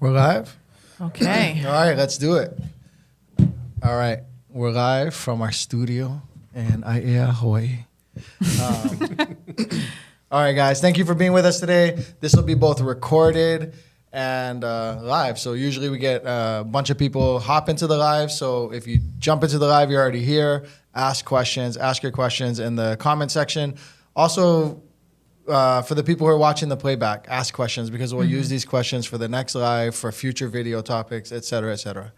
We're live? Okay. All right, let's do it. All right, we're live from our studio in Aiea, Hawaii. All right, guys, thank you for being with us today. This will be both recorded and live. So usually we get a bunch of people hop into the live. So if you jump into the live, you're already here. Ask your questions in the comment section. Also, for the people who are watching the playback, ask questions because we'll use these questions for the next live, for future video topics, et cetera, et cetera.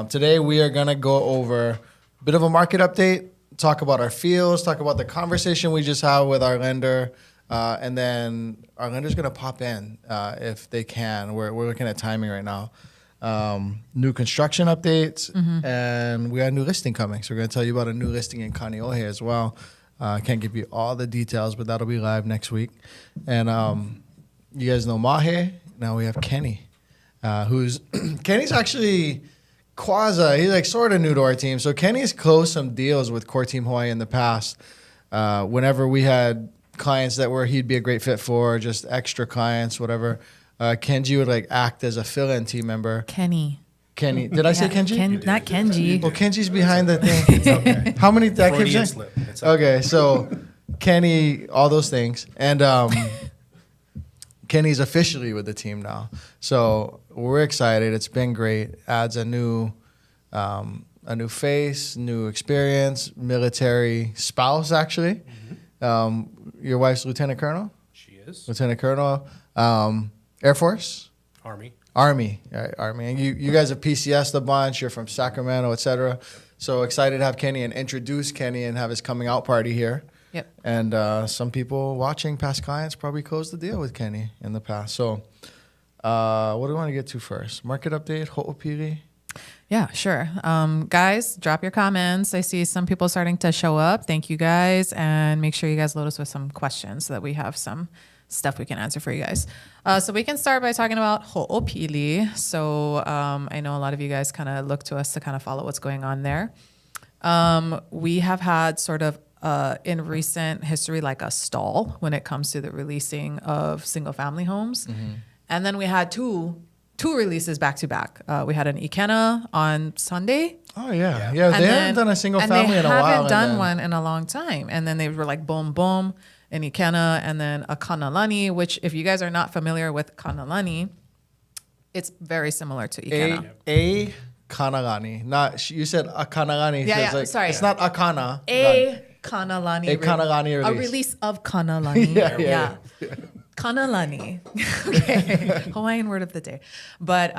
Today, we are going to go over a bit of a market update, talk about our feels, talk about the conversation we just had with our lender, and then our lender's going to pop in if they can. We're looking at timing right now. New construction updates, and we got a new listing coming. So we're going to tell you about a new listing in Kaneohe as well. I can't give you all the details, but that'll be live next week. And you guys know Mahe. Now we have Kenny, who's Kenny's actually he's like sort of new to our team. So Kenny's closed some deals with Core Team Hawaii in the past. Whenever we had clients that he'd be a great fit for, just extra clients, whatever. Kenji would like act as a fill-in team member. Kenny. Did I say Kenji? Not Kenji. Well, Kenji's behind the thing. It's okay. How many decades? Okay, so Kenny, all those things, and Kenny's officially with the team now. So we're excited. It's been great. Adds a new face, new experience, military spouse actually. Your wife's Lieutenant Colonel. She is. Lieutenant Colonel, Air Force. Army, right, Army. And you guys have PCS'd a bunch. You're from Sacramento, et cetera. So excited to have Kenny and introduce Kenny and have his coming out party here. Yep. And some people watching, past clients, probably closed the deal with Kenny in the past. So what do we want to get to first? Market update, Ho'opili? Yeah, sure. Guys, drop your comments. I see some people starting to show up. Thank you, guys. And make sure you guys load us with some questions so that we have some stuff we can answer for you guys. So we can start by talking about Ho'opili. So I know a lot of you guys kind of look to us to kind of follow what's going on there. We have had sort of in recent history like a stall when it comes to the releasing of single family homes. And then we had two releases back to back. We had an Ikena on Sunday. Oh, yeah. Yeah, they haven't done a single family in a while. And they haven't done one in a long time. And then they were like boom, boom. And Ikena, and then a Kanalani, which if you guys are not familiar with Kanalani, it's very similar to Ikena. A Kanalani. Not, you said a Kanalani. Yeah, like, sorry. It's not Akana. A Kanalani. A Kanalani release. A release of Kanalani. yeah. Kanalani. Okay. Hawaiian word of the day. But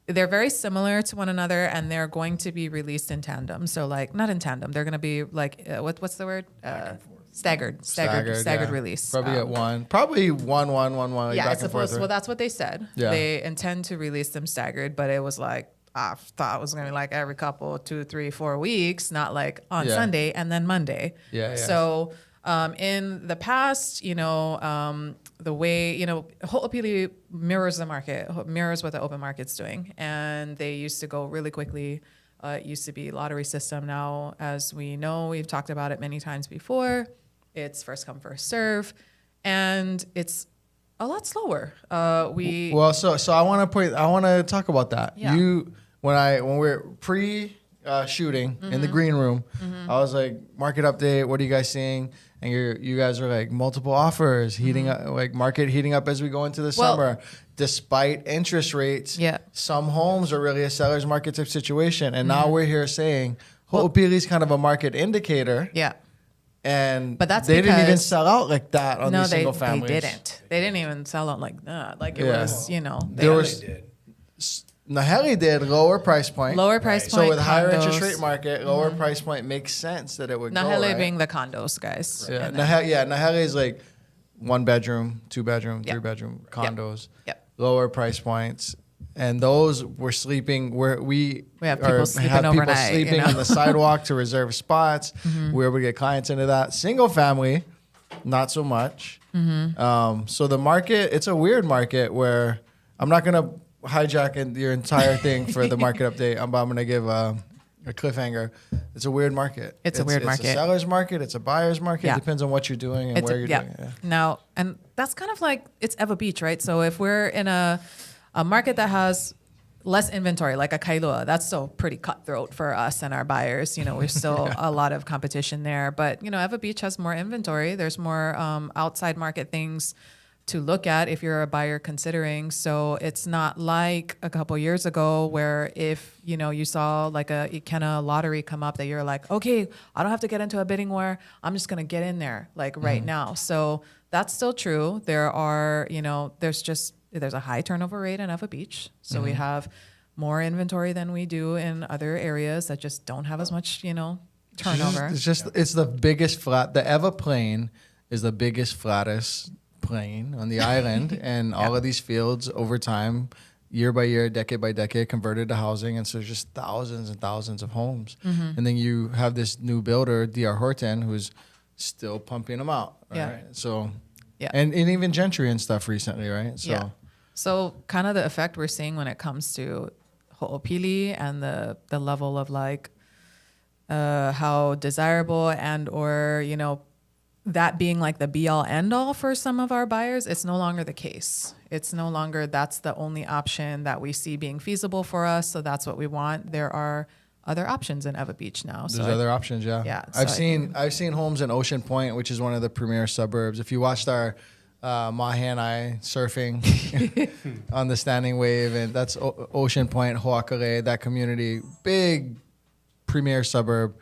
they're very similar to one another, and they're going to be released in tandem. So, like, not in tandem. They're going to be like, what's the word? Staggered release. Probably at one. Probably one. Like yeah, back it's supposed. Well, that's what they said. Yeah. They intend to release them staggered, but it was like I thought it was gonna be like every couple 2, 3, 4 weeks, not like on Sunday and then Monday. Yeah. So in the past, the way Ho'opili mirrors the market, mirrors what the open market's doing, and they used to go really quickly. It used to be lottery system. Now, as we know, we've talked about it many times before. It's first come, first serve, and it's a lot slower. So I want to talk about that. Yeah. When we're pre-shooting in the green room, I was like, market update. What are you guys seeing? And you guys are like multiple offers heating up, like market heating up as we go into the summer. Despite interest rates, some homes are really a seller's market type situation. And now we're here saying Ho'opili is kind of a market indicator. Yeah. But they didn't even sell out like that on these single families. They didn't. They didn't even sell out like that. Like it was, Nahala did lower price point. So with higher interest rate market, lower price point makes sense that it would go, Nahala right? being the condos, guys. Yeah, Nahala is like 1 bedroom, 2 bedroom, 3 bedroom condos. Yep. Lower price points. And those were sleeping where we have people sleeping overnight, sleeping on the sidewalk to reserve spots. We're able to get clients into that. Single family, not so much. So the market, it's a weird market where I'm not going to hijack your entire thing for the market update. I'm going to give a cliffhanger. It's a weird market. It's a weird market. It's a seller's market. It's a buyer's market. Yeah. It depends on what you're doing and where you're doing it. Yeah. Now, and that's kind of like, it's Eva Beach, right? So if we're in a A market that has less inventory, like a Kailua, that's still pretty cutthroat for us and our buyers. We're still a lot of competition there. But, Eva Beach has more inventory. There's more outside market things to look at if you're a buyer considering. So it's not like a couple years ago where if, you saw like a Ikena lottery come up that you're like, okay, I don't have to get into a bidding war. I'm just going to get in there like right now. So that's still true. There are, there's a high turnover rate in Eva Beach. So we have more inventory than we do in other areas that just don't have as much, turnover. It's the biggest flat. The Eva Plain is the biggest, flattest plain on the island. And all of these fields over time, year by year, decade by decade, converted to housing. And so there's just thousands and thousands of homes. And then you have this new builder, DR Horton, who's still pumping them out. Right? So, and even Gentry and stuff recently, right? So, so kind of the effect we're seeing when it comes to ho'opili and the level of like how desirable and or, that being like the be all end all for some of our buyers, it's no longer the case. It's no longer that's the only option that we see being feasible for us. So that's what we want. There are other options in Eva Beach now. There's other options, yeah. I've seen homes in Ocean Point, which is one of the premier suburbs. If you watched our Mahe and I surfing on the standing wave, and that's Ocean Point, Hoakale, that community, big premier suburb.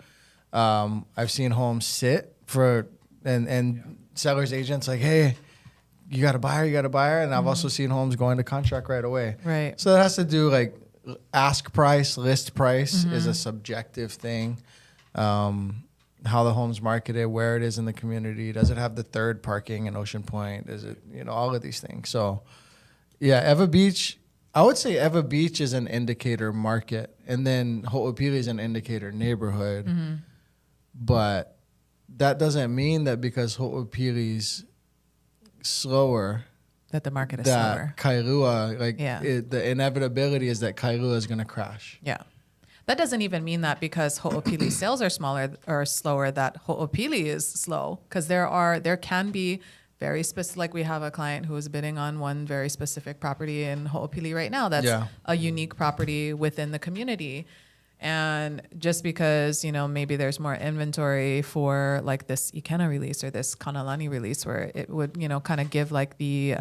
I've seen homes sit for and sellers agents like, hey, you got a buyer, and I've also seen homes go into contract right away. Right. So that has to do like ask price, list price is a subjective thing. How the home's marketed, where it is in the community, does it have the third parking in Ocean Point? Is it, all of these things. So yeah, Eva Beach, I would say Eva Beach is an indicator market, and then Ho'opili is an indicator neighborhood. But that doesn't mean that because Ho'opili's slower, that the market is slower. Kailua, the inevitability is that Kailua is going to crash. Yeah. That doesn't even mean that because Ho'opili sales are smaller or slower that Ho'opili is slow, because there can be very specific, like we have a client who is bidding on one very specific property in Ho'opili right now that's a unique property within the community. And just because, maybe there's more inventory for like this Ikena release or this Kanalani release where it would, kind of give like the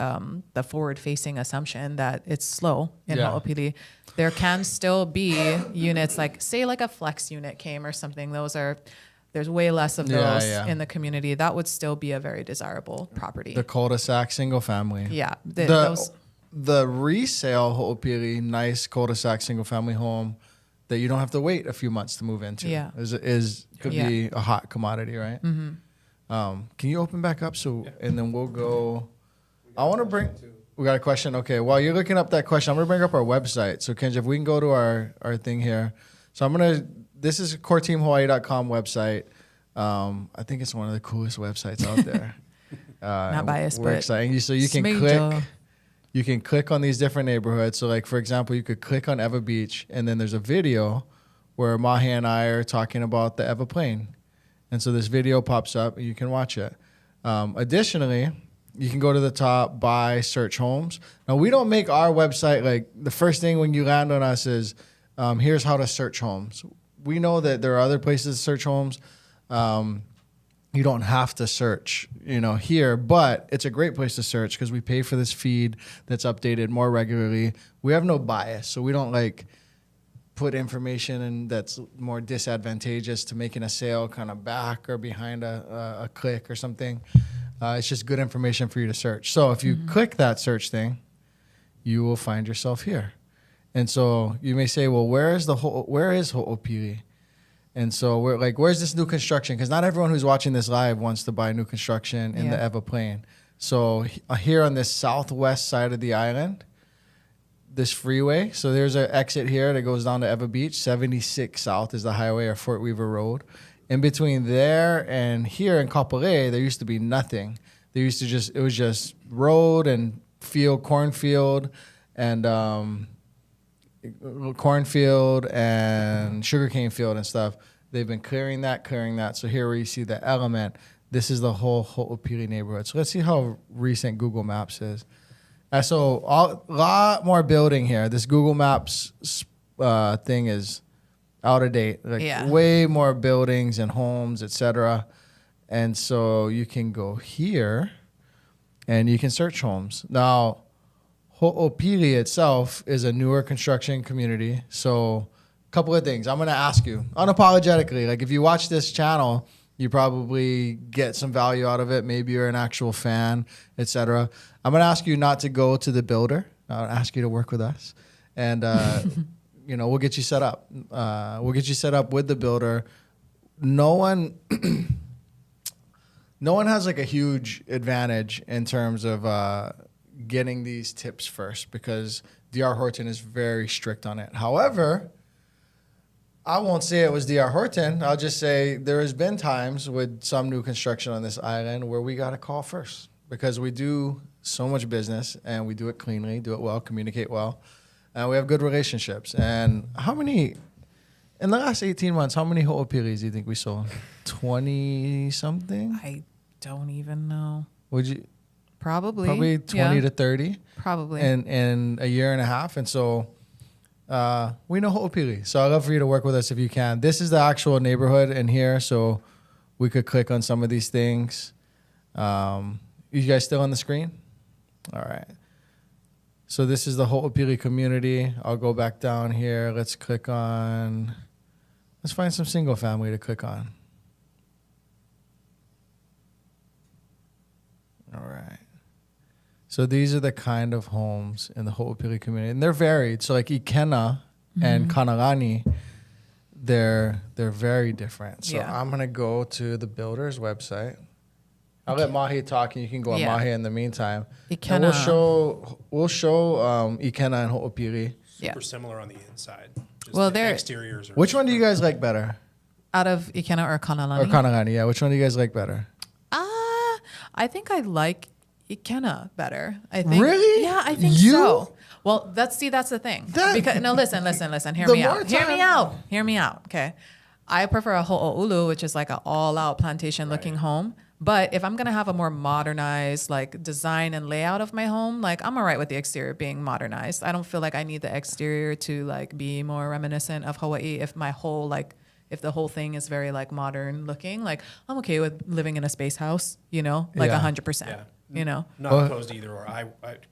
forward facing assumption that it's slow in Ho'opili, there can still be units like, say like a flex unit came or something. There's way less of those in the community. That would still be a very desirable property. The cul-de-sac single family. Yeah. The resale Ho'opili, nice cul-de-sac single family home that you don't have to wait a few months to move into. Could be a hot commodity, right? Can you open back up and then we'll go. We got a question. Okay, while you're looking up that question, I'm gonna bring up our website. So Kenja, if we can go to our thing here. So this is coreteamhawaii.com website. I think it's one of the coolest websites out there. Not biased, we're but excited. So you can click. You can click on these different neighborhoods. So like, for example, you could click on Eva Beach, and then there's a video where Mahe and I are talking about the Eva Plain. And so this video pops up, and you can watch it. Additionally, you can go to the top, buy, search homes. Now, we don't make our website, like the first thing when you land on us is, here's how to search homes. We know that there are other places to search homes. You don't have to search, here, but it's a great place to search because we pay for this feed that's updated more regularly. We have no bias, so we don't put information in that's more disadvantageous to making a sale kind of back or behind a click or something. It's just good information for you to search. So if you click that search thing, you will find yourself here. And so you may say, well, where is Ho'opili? And so we're like, where's this new construction? Because not everyone who's watching this live wants to buy new construction in the Eva Plain. So here on this southwest side of the island, this freeway. So there's an exit here that goes down to Eva Beach. 76 South is the highway, or Fort Weaver Road. In between there and here in Kapolei, there used to be nothing. It was just road and cornfield and sugarcane field and stuff. They've been clearing that. So here where you see the element, this is the whole Ho'opili neighborhood. So let's see how recent Google Maps is. So a lot more building here. This Google Maps thing is out of date. Like way more buildings and homes, etc. And so you can go here and you can search homes. Now, Ho'opili itself is a newer construction community. So a couple of things. I'm going to ask you unapologetically. Like if you watch this channel, you probably get some value out of it. Maybe you're an actual fan, etc. I'm going to ask you not to go to the builder. I'll ask you to work with us. And, we'll get you set up. We'll get you set up with the builder. No one has like a huge advantage in terms of getting these tips first because DR Horton is very strict on it. However, I won't say it was DR Horton. I'll just say there has been times with some new construction on this island where we got to call first because we do so much business and we do it cleanly, do it well, communicate well, and we have good relationships. And in the last 18 months, how many ho'opilis do you think we sold? 20-something? I don't even know. Would you? Probably 20 to 30. Probably. In a year and a half. And so we know Ho'opili. So I'd love for you to work with us if you can. This is the actual neighborhood in here. So we could click on some of these things. You guys still on the screen? All right. So this is the Ho'opili community. I'll go back down here. Let's find some single family to click on. All right. So these are the kind of homes in the Ho'opili community, and they're varied. So like Ikena and Kanalani, they're very different. So I'm gonna go to the builder's website. I'll let Mahe talk, and you can go on Mahe in the meantime. Ikena. And we'll show Ikena and Ho'opili. Super similar on the inside. Just Well, the they're- exteriors are Which one do you guys like better? Out of Ikena or Kanalani? Or Kanalani? Yeah, which one do you guys like better? I think I like Ikena better. I think. Really? Yeah, I think You? so. Well, that's the thing. Because listen. Hear The me more out. Hear me time- out. Hear me out. Okay. I prefer a ho'oulu, which is like an all-out plantation-looking home. But if I'm gonna have a more modernized like design and layout of my home, like I'm alright with the exterior being modernized. I don't feel like I need the exterior to like be more reminiscent of Hawaii. If the whole thing is very like modern looking, like I'm okay with living in a space house, like 100%. Yeah. Not opposed either or. I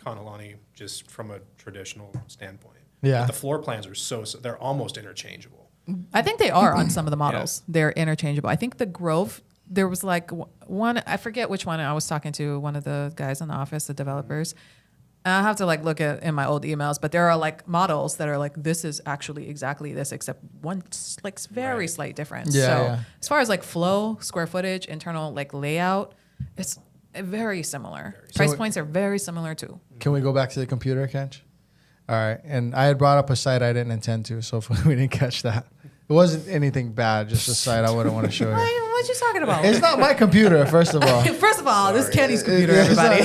Kanalani just from a traditional standpoint. Yeah. But the floor plans are they're almost interchangeable. I think they are on some of the models. They're interchangeable. I think the Grove, there was like one, I forget which one. I was talking to one of the guys in the office, the developers. And I have to like look at in my old emails, but there are like models that are like, this is actually exactly this, except one like very slight difference. As far as like flow, square footage, internal like layout, it's very similar. Price points are very similar too. Can we go back to the computer, Kench? All right. And I had brought up a site I didn't intend to, so hopefully we didn't catch that. It wasn't anything bad, just a site I wouldn't want to show you. What you talking about? It's not my computer, first of all. First of all, this is Kenny's computer, everybody.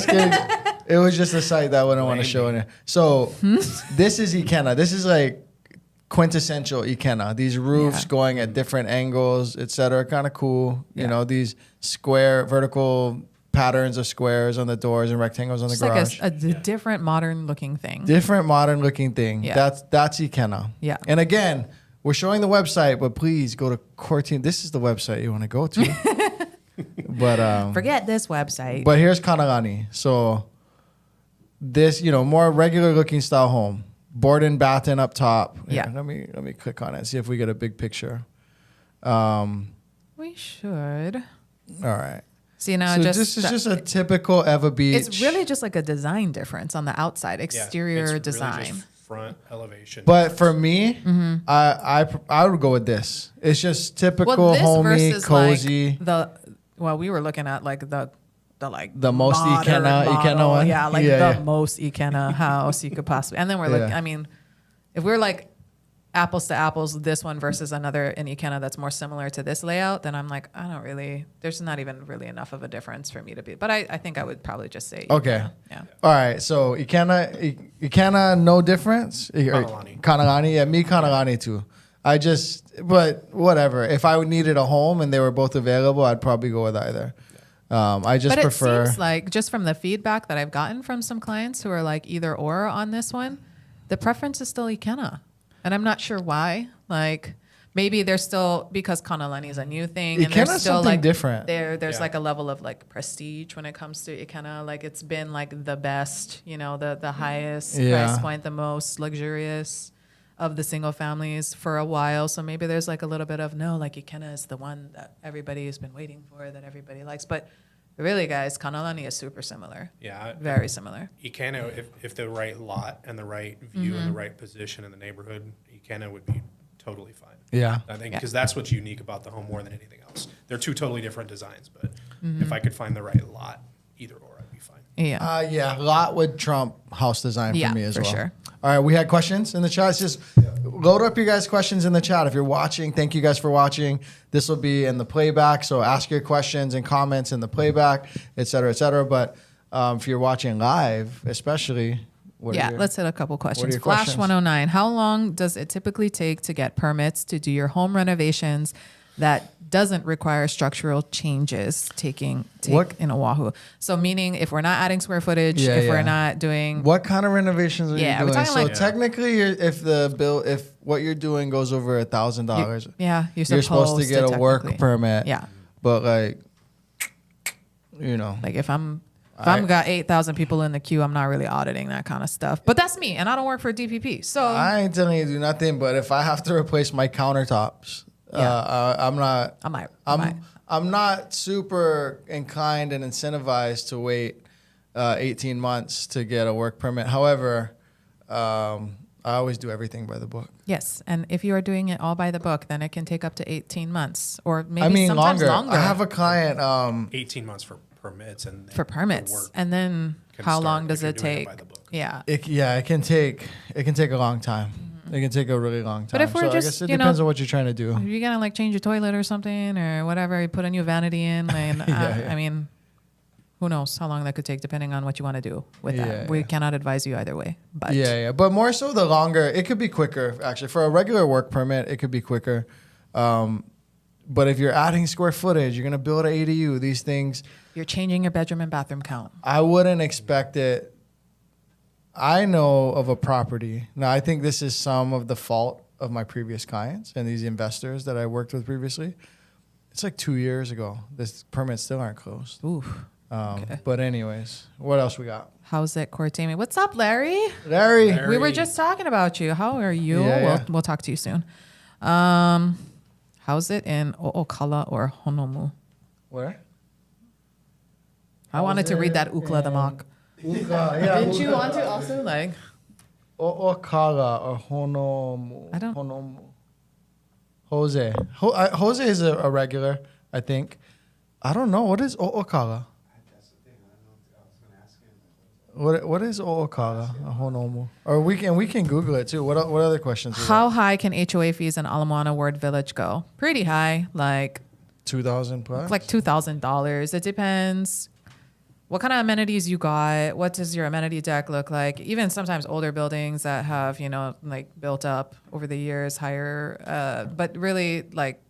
It was just a site that I wouldn't want to show in it. So this is Ikena. This is like quintessential Ikena. These roofs going at different angles, et cetera. Kind of cool. You know, these square, vertical patterns of squares on the doors and rectangles on the garage. Like a different modern looking thing. Different modern looking thing. Yeah. That's Ikena. Yeah. And again, we're showing the website, but please go to Cortine. This is the website you want to go to. But forget this website. But here's Kanalani. So this, more regular looking style home. Board and bath in up top. Yeah. Let me click on it, see if we get a big picture. We should. All right. See now, So this is just a typical Eva Beach. It's really just like a design difference on the outside exterior it's design. Really just front elevation. But for me, I would go with this. It's just typical homey, cozy. Like we were looking at like the most Ikena one. Yeah, the most Ikena house you could possibly. And then we're like, I mean, if we're like apples to apples, this one versus another in Ikena that's more similar to this layout, then I'm like, there's not even really enough of a difference for me to be. But I think I would probably just say okay. Ikena. Yeah. All right. So Ikena, no difference. Kanalani, yeah, me Kanalani too. But whatever. If I needed a home and they were both available, I'd probably go with either. I just But prefer. it seems like just from the feedback that I've gotten from some clients who are like either or on this one, the preference is still Ikena. And I'm not sure why. Like maybe they're still, because Kanalani is a new thing. And Ikena's there's still something like different. There's Yeah. like a level of like prestige when it comes to Ikena. Like it's been like the best, you know, the highest Yeah. price point, the most luxurious of the single families for a while. So maybe there's like a little bit of no, like Ikena is the one that everybody has been waiting for, that everybody likes. But really, guys, Kanalani is super similar. Yeah. Very similar. Ikena, if the right lot and the right view and the right position in the neighborhood, Ikena would be totally fine. Yeah. I think Yeah. because that's what's unique about the home more than anything else. They're two totally different designs, but if I could find the right lot, either or, I'd be fine. Yeah. Yeah, lot would trump house design Yeah, for me as for well. sure. All right, we had questions in the chat. It's just load up your guys' questions in the chat. If you're watching, thank you guys for watching. This will be in the playback, so ask your questions and comments in the playback, et cetera, et cetera. But if you're watching live, especially, Let's hit a couple questions. your Flash questions? 109. How long does it typically take to get permits to do your home renovations that doesn't require structural changes take What- in Oahu? So meaning if we're not adding square footage, Yeah, if yeah. we're not doing What kind of renovations are Yeah, you we're doing? talking So like- technically, if what you're doing goes over $1,000, you're you're supposed to get a work technically- permit. Yeah. But like, you know, Like if I'm got 8,000 people in the queue, I'm not really auditing that kind of stuff. But that's me, and I don't work for DPP. So I ain't telling you to do nothing. But if I have to replace my countertops, I'm not. I might. I'm not super inclined and incentivized to wait 18 months to get a work permit. However, I always do everything by the book. Yes, and if you are doing it all by the book, then it can take up to 18 months, or maybe sometimes longer. I have a client. 18 months for permits and for the permits, work and then can how start long if does you're it doing it take? by the book. Yeah. It can take a long time. It can take a really long time. But if we're so I just, guess it you know, depends on what you're trying to do. If you're gonna like change your toilet or something or whatever, you put a new vanity in, and Yeah. I mean, who knows how long that could take depending on what you want to do with that. Yeah, We yeah. cannot advise you either way. But Yeah. But more so the longer, it could be quicker, actually. For a regular work permit, it could be quicker. But if you're adding square footage, you're going to build an ADU, these things, you're changing your bedroom and bathroom count. I wouldn't expect it. I know of a property. Now, I think this is some of the fault of my previous clients and these investors that I worked with previously. It's like 2 years ago. This permits still aren't closed. Ooh. Okay. But anyways, what else we got? How's it, Courtamy? What's up, Larry? Larry. We were just talking about you. How are you? Yeah. We'll talk to you soon. How's it in O'Okala or Honomu? Where? I wanted to read that Ukla the mock. Didn't you want to also like? O'Okala or Honomu. I don't- Honomu. Jose. Jose is a regular, I think. I don't know. What is O'Okala? That's the thing. I don't know. I was going to ask him. What is O'Okala? Honomu. Or we can Google it too. What other questions? we got? How high can HOA fees in Ala Moana Ward Village go? Pretty high, like 2,000 plus? like $2,000. It depends what kind of amenities you got. What does your amenity deck look like? Even sometimes older buildings that have, like built up over the years higher. But really, like,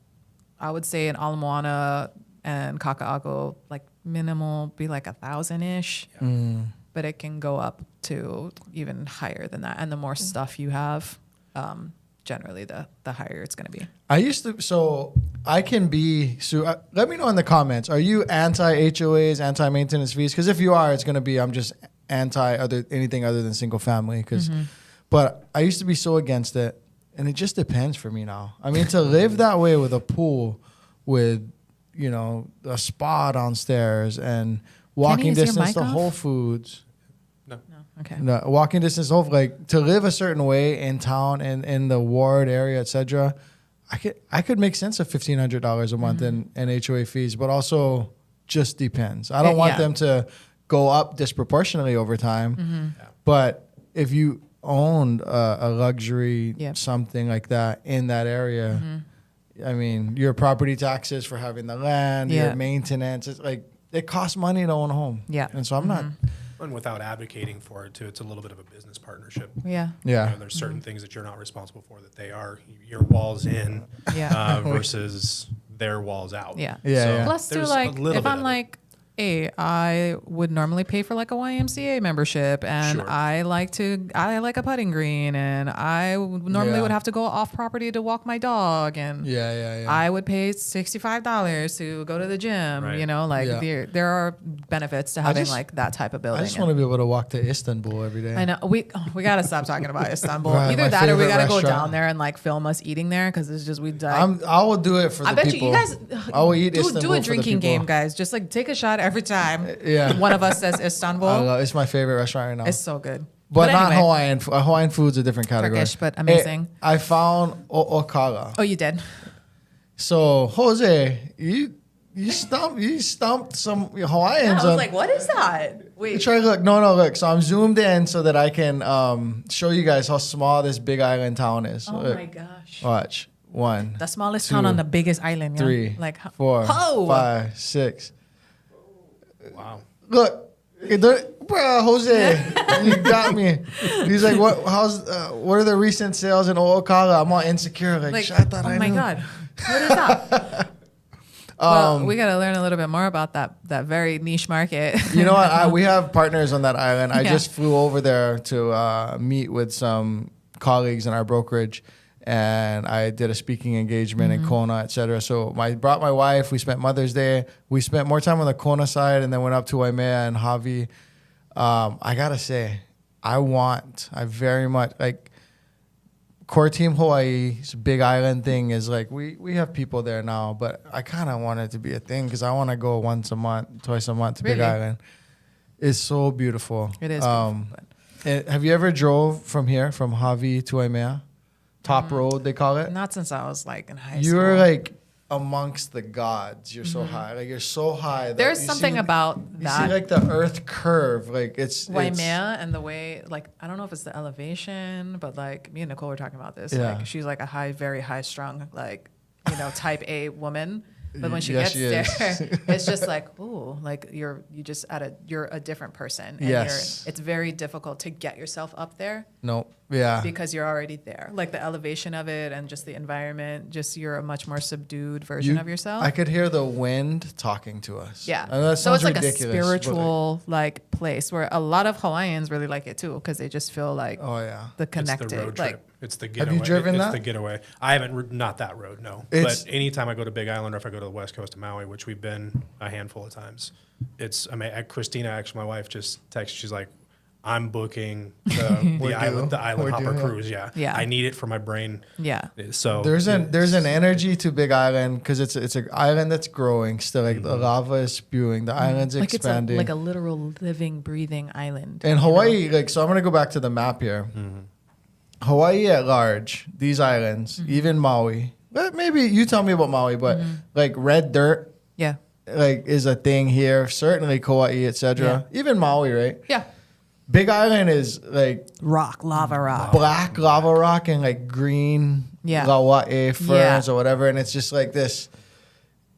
I would say in Ala Moana and Kaka'ako, like minimal be like 1,000-ish. But it can go up to even higher than that. And the more stuff you have, generally the higher it's going to be. I used to, so I can be, let me know in the comments. Are you anti-HOAs, anti-maintenance fees? Because if you are, it's going to be, I'm just anything other than single family. But I used to be so against it. And it just depends for me now. I mean, to live that way with a pool, with, a spa downstairs and walking use your distance mic to off? Whole Foods. No. Okay. No, walking distance to Whole Foods, like to live a certain way in town and in the ward area, etc. I could make sense of $1,500 a month in HOA fees, but also just depends. I don't want them to go up disproportionately over time. But if you owned a luxury something like that in that area, I mean, your property taxes for having the land, your maintenance, it's like it costs money to own a home. Yeah. And so I'm not. And without advocating for it too, it's a little bit of a business partnership. Yeah. Yeah. There's certain things that you're not responsible for that they are your walls in Yeah. versus their walls out. Yeah. Yeah, So yeah. Plus, too, there's like, a little if bit I'm of it. like, hey, I would normally pay for like a YMCA membership, and Sure. I like a putting green, and I normally Yeah. would have to go off property to walk my dog, and Yeah. I would pay $65 to go to the gym. Right. You know, like Yeah. there are benefits to having just- like that type of building. I just want to be able to walk to Istanbul every day. I know we gotta stop talking about Istanbul. Right, Either my that or we favorite gotta go restaurant. down there and like film us eating there because it's just we die. I will do it for I the bet people. you guys I will eat do Istanbul a for the drinking people. game, guys. Just like take a shot every time. Yeah. One of us says Istanbul. It's my favorite restaurant right now. It's so good. but not anyway, Hawaiian. Hawaiian food's a different category. Turkish, but amazing. Hey, I found Okara. Oh, you did. So Jose, you stumped some Hawaiians. I was like, what is that? Wait. Try to look. No, look. So I'm zoomed in so that I can show you guys how small this big island town is. Oh Look. my gosh. Watch. 1, The smallest 2, town on the biggest island. Yeah? 3, like 4, oh. 5, 6. Wow. Look, bro, Jose, you got me. He's like, what? What are the recent sales in Okara? I'm all insecure. Like, Like, I thought oh I my knew. god, what is that? Well, we got to learn a little bit more about that very niche market. You know what? We have partners on that island. I Yeah. just flew over there to meet with some colleagues in our brokerage, and I did a speaking engagement in Kona, etc. So I brought my wife. We spent Mother's Day. We spent more time on the Kona side, and then went up to Waimea and Hawi. I gotta say, I very much like Core Team Hawaii's big island thing is like we have people there now, but I kind of want it to be a thing because I want to go once a month, twice a month to Big Really? Island. It's so beautiful. It is beautiful, Have you ever drove from here from Hawi to Waimea? Top road they call it. Not since I was like in high school. You're like amongst the gods. You're so high. Like you're so high. that There's you something see- about You that. see like the earth curve. Like it's Waimea and the way, like, I don't know if it's the elevation, but like me and Nicole were talking about this. Yeah. Like, she's like a very high strung, like, type A woman. But when she Yes, gets she is. there, it's just like, ooh, like you're a different person. And Yes. it's very difficult to get yourself up there Nope. Yeah. because you're already there. Like the elevation of it and just the environment, just you're a much more subdued version of yourself. I could hear the wind talking to us. Yeah. I know that So it's sounds like ridiculous, a but, like, spiritual like place where a lot of Hawaiians really like it too because they just feel like oh yeah. the It's connected. the road like trip. It's the Have getaway. you driven it's that? the getaway. I haven't, not that road, no. It's- But anytime I go to Big Island or if I go to the west coast of Maui, which we've been a handful of times, Christina, actually, my wife just texted, she's like, I'm booking the island We're hopper due. cruise. Yeah. Yeah. I need it for my brain. yeah. So There's an energy to Big Island because it's an island that's growing still. Like the lava is spewing, the island's Like expanding. it's like a literal living, breathing island. In Hawaii, like so, I'm gonna go back to the map here. Hawaii at large, these islands, even Maui. But maybe you tell me about Maui, but like red dirt, Yeah. like is a thing here. Certainly Kauai, etc. Even Maui, right? Yeah. Big Island is like Rock, lava rock. black lava rock and like green Yeah. lauae ferns Yeah. or whatever, and it's just like this.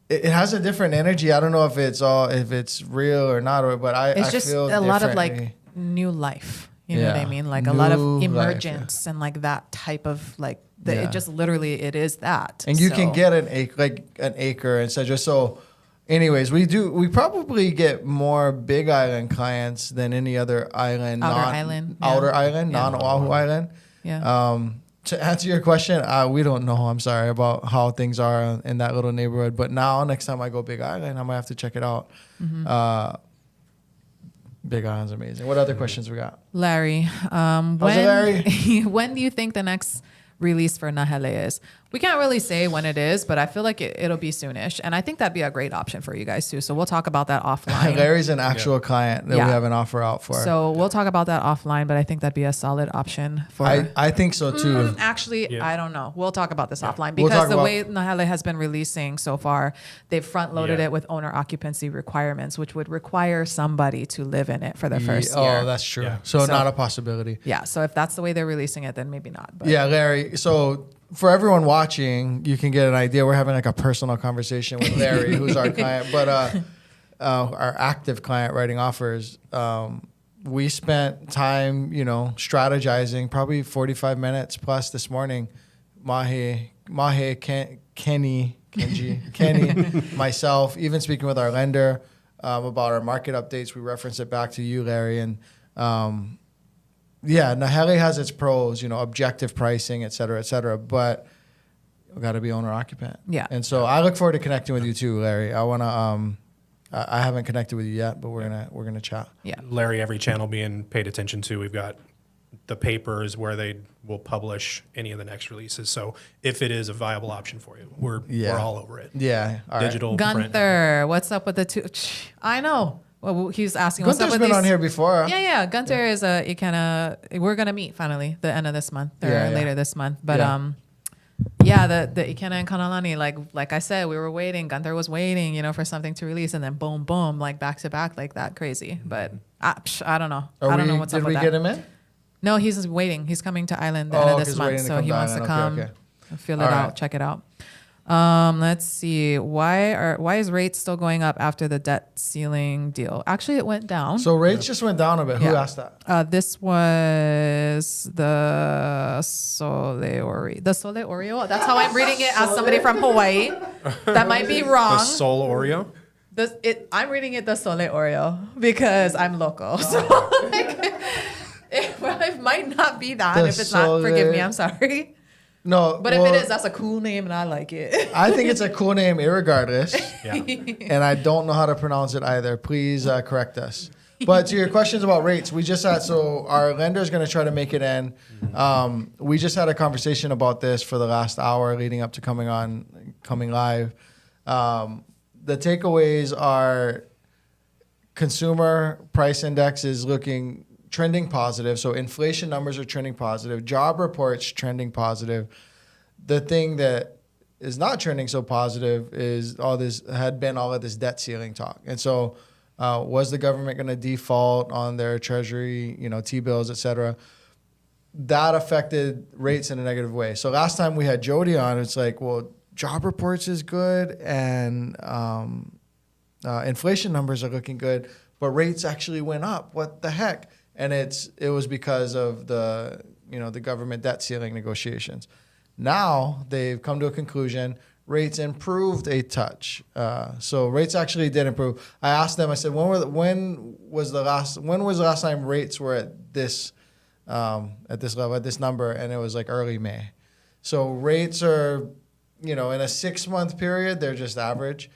It has a different energy. I don't know if it's real or not, but I It's just feel a lot of differently. like new life. You know what Yeah. I mean? Like a lot of New life, emergence and like that type of like, Yeah. it just literally, it is that. And you can So- get an acre, etc. So, anyways, we probably get more Big Island clients than any other island, Outer island, yeah. outer island, Yeah. non-Oahu island. Yeah. To answer your question, we don't know. I'm sorry about how things are in that little neighborhood. But now, next time I go Big Island, I might have to check it out. Big Island's amazing. What other questions we got? Larry, How's it, Larry? when do you think the next release for Nahala is? We can't really say when it is, but I feel like it'll be soonish. And I think that'd be a great option for you guys too. So we'll talk about that offline. Larry's an actual client that Yeah. we have an offer out for. So we'll talk about that offline, but I think that'd be a solid option for. I think so too. Actually, Yeah. I don't know. We'll talk about this offline We'll because talk the about- way Nahala has been releasing so far, they've front loaded Yeah. it with owner occupancy requirements, which would require somebody to live in it for the first year. Oh, that's true. Yeah. So, So- not a possibility. Yeah. So if that's the way they're releasing it, then maybe not. But Yeah, Larry. So for everyone watching, you can get an idea. We're having like a personal conversation with Larry, who's our client, but our active client writing offers. We spent time, strategizing, probably 45 minutes plus this morning. Kenny, myself, even speaking with our lender. about our market updates. We reference it back to you, Larry, and Nahala has its pros, objective pricing, et cetera, but we got to be owner occupant. Yeah. And so I look forward to connecting with you too, Larry. I want to. I haven't connected with you yet, but we're gonna chat. Yeah. Larry, every channel being paid attention to. We've got the papers where they will publish any of the next releases. So if it is a viable option for you, we're all over it. Yeah. All right. Digital print. Gunther, what's up with the two? I know. Well, he's asking what's up Gunther's with been these. on here before. Yeah. Gunther is we're gonna meet finally the end of this month or later this month. But the Ikena and Kanalani, like I said, we were waiting. Gunther was waiting, for something to release, and then boom, like back to back, like that, crazy. But I don't know. I don't know what's up with that. Did we get him in? No, he's waiting. He's coming to Island the end of this month, so he wants to come, feel it out, check it out. Let's see. Why is rates still going up after the debt ceiling deal? Actually, it went down. So rates just went down a bit. Who asked that? This was the Sole Oreo. That's how I'm reading it as somebody from Hawaii. That might be wrong. The Soul Oreo? I'm reading it the Sole Oreo because I'm local. So it might not be that. If it's not, forgive me. I'm sorry. No, but if it is, that's a cool name, and I like it. I think it's a cool name, irregardless. And I don't know how to pronounce it either. Please correct us. But to your questions about rates, we just had, so our lender is going to try to make it in. We just had a conversation about this for the last hour leading up to coming live. The takeaways are consumer price index is trending positive. So inflation numbers are trending positive. Job reports trending positive. The thing that is not trending so positive is all of this debt ceiling talk. And so was the government going to default on their treasury, T-bills, et cetera? That affected rates in a negative way. So last time we had Jodie on, it's like, well, job reports is good and inflation numbers are looking good, but rates actually went up. What the heck? And it was because of the government debt ceiling negotiations. Now they've come to a conclusion. Rates improved a touch. So rates actually did improve. I asked them. I said, when was the last time rates were at this level, at this number? And it was like early May. So rates are, in a 6-month period, they're just average.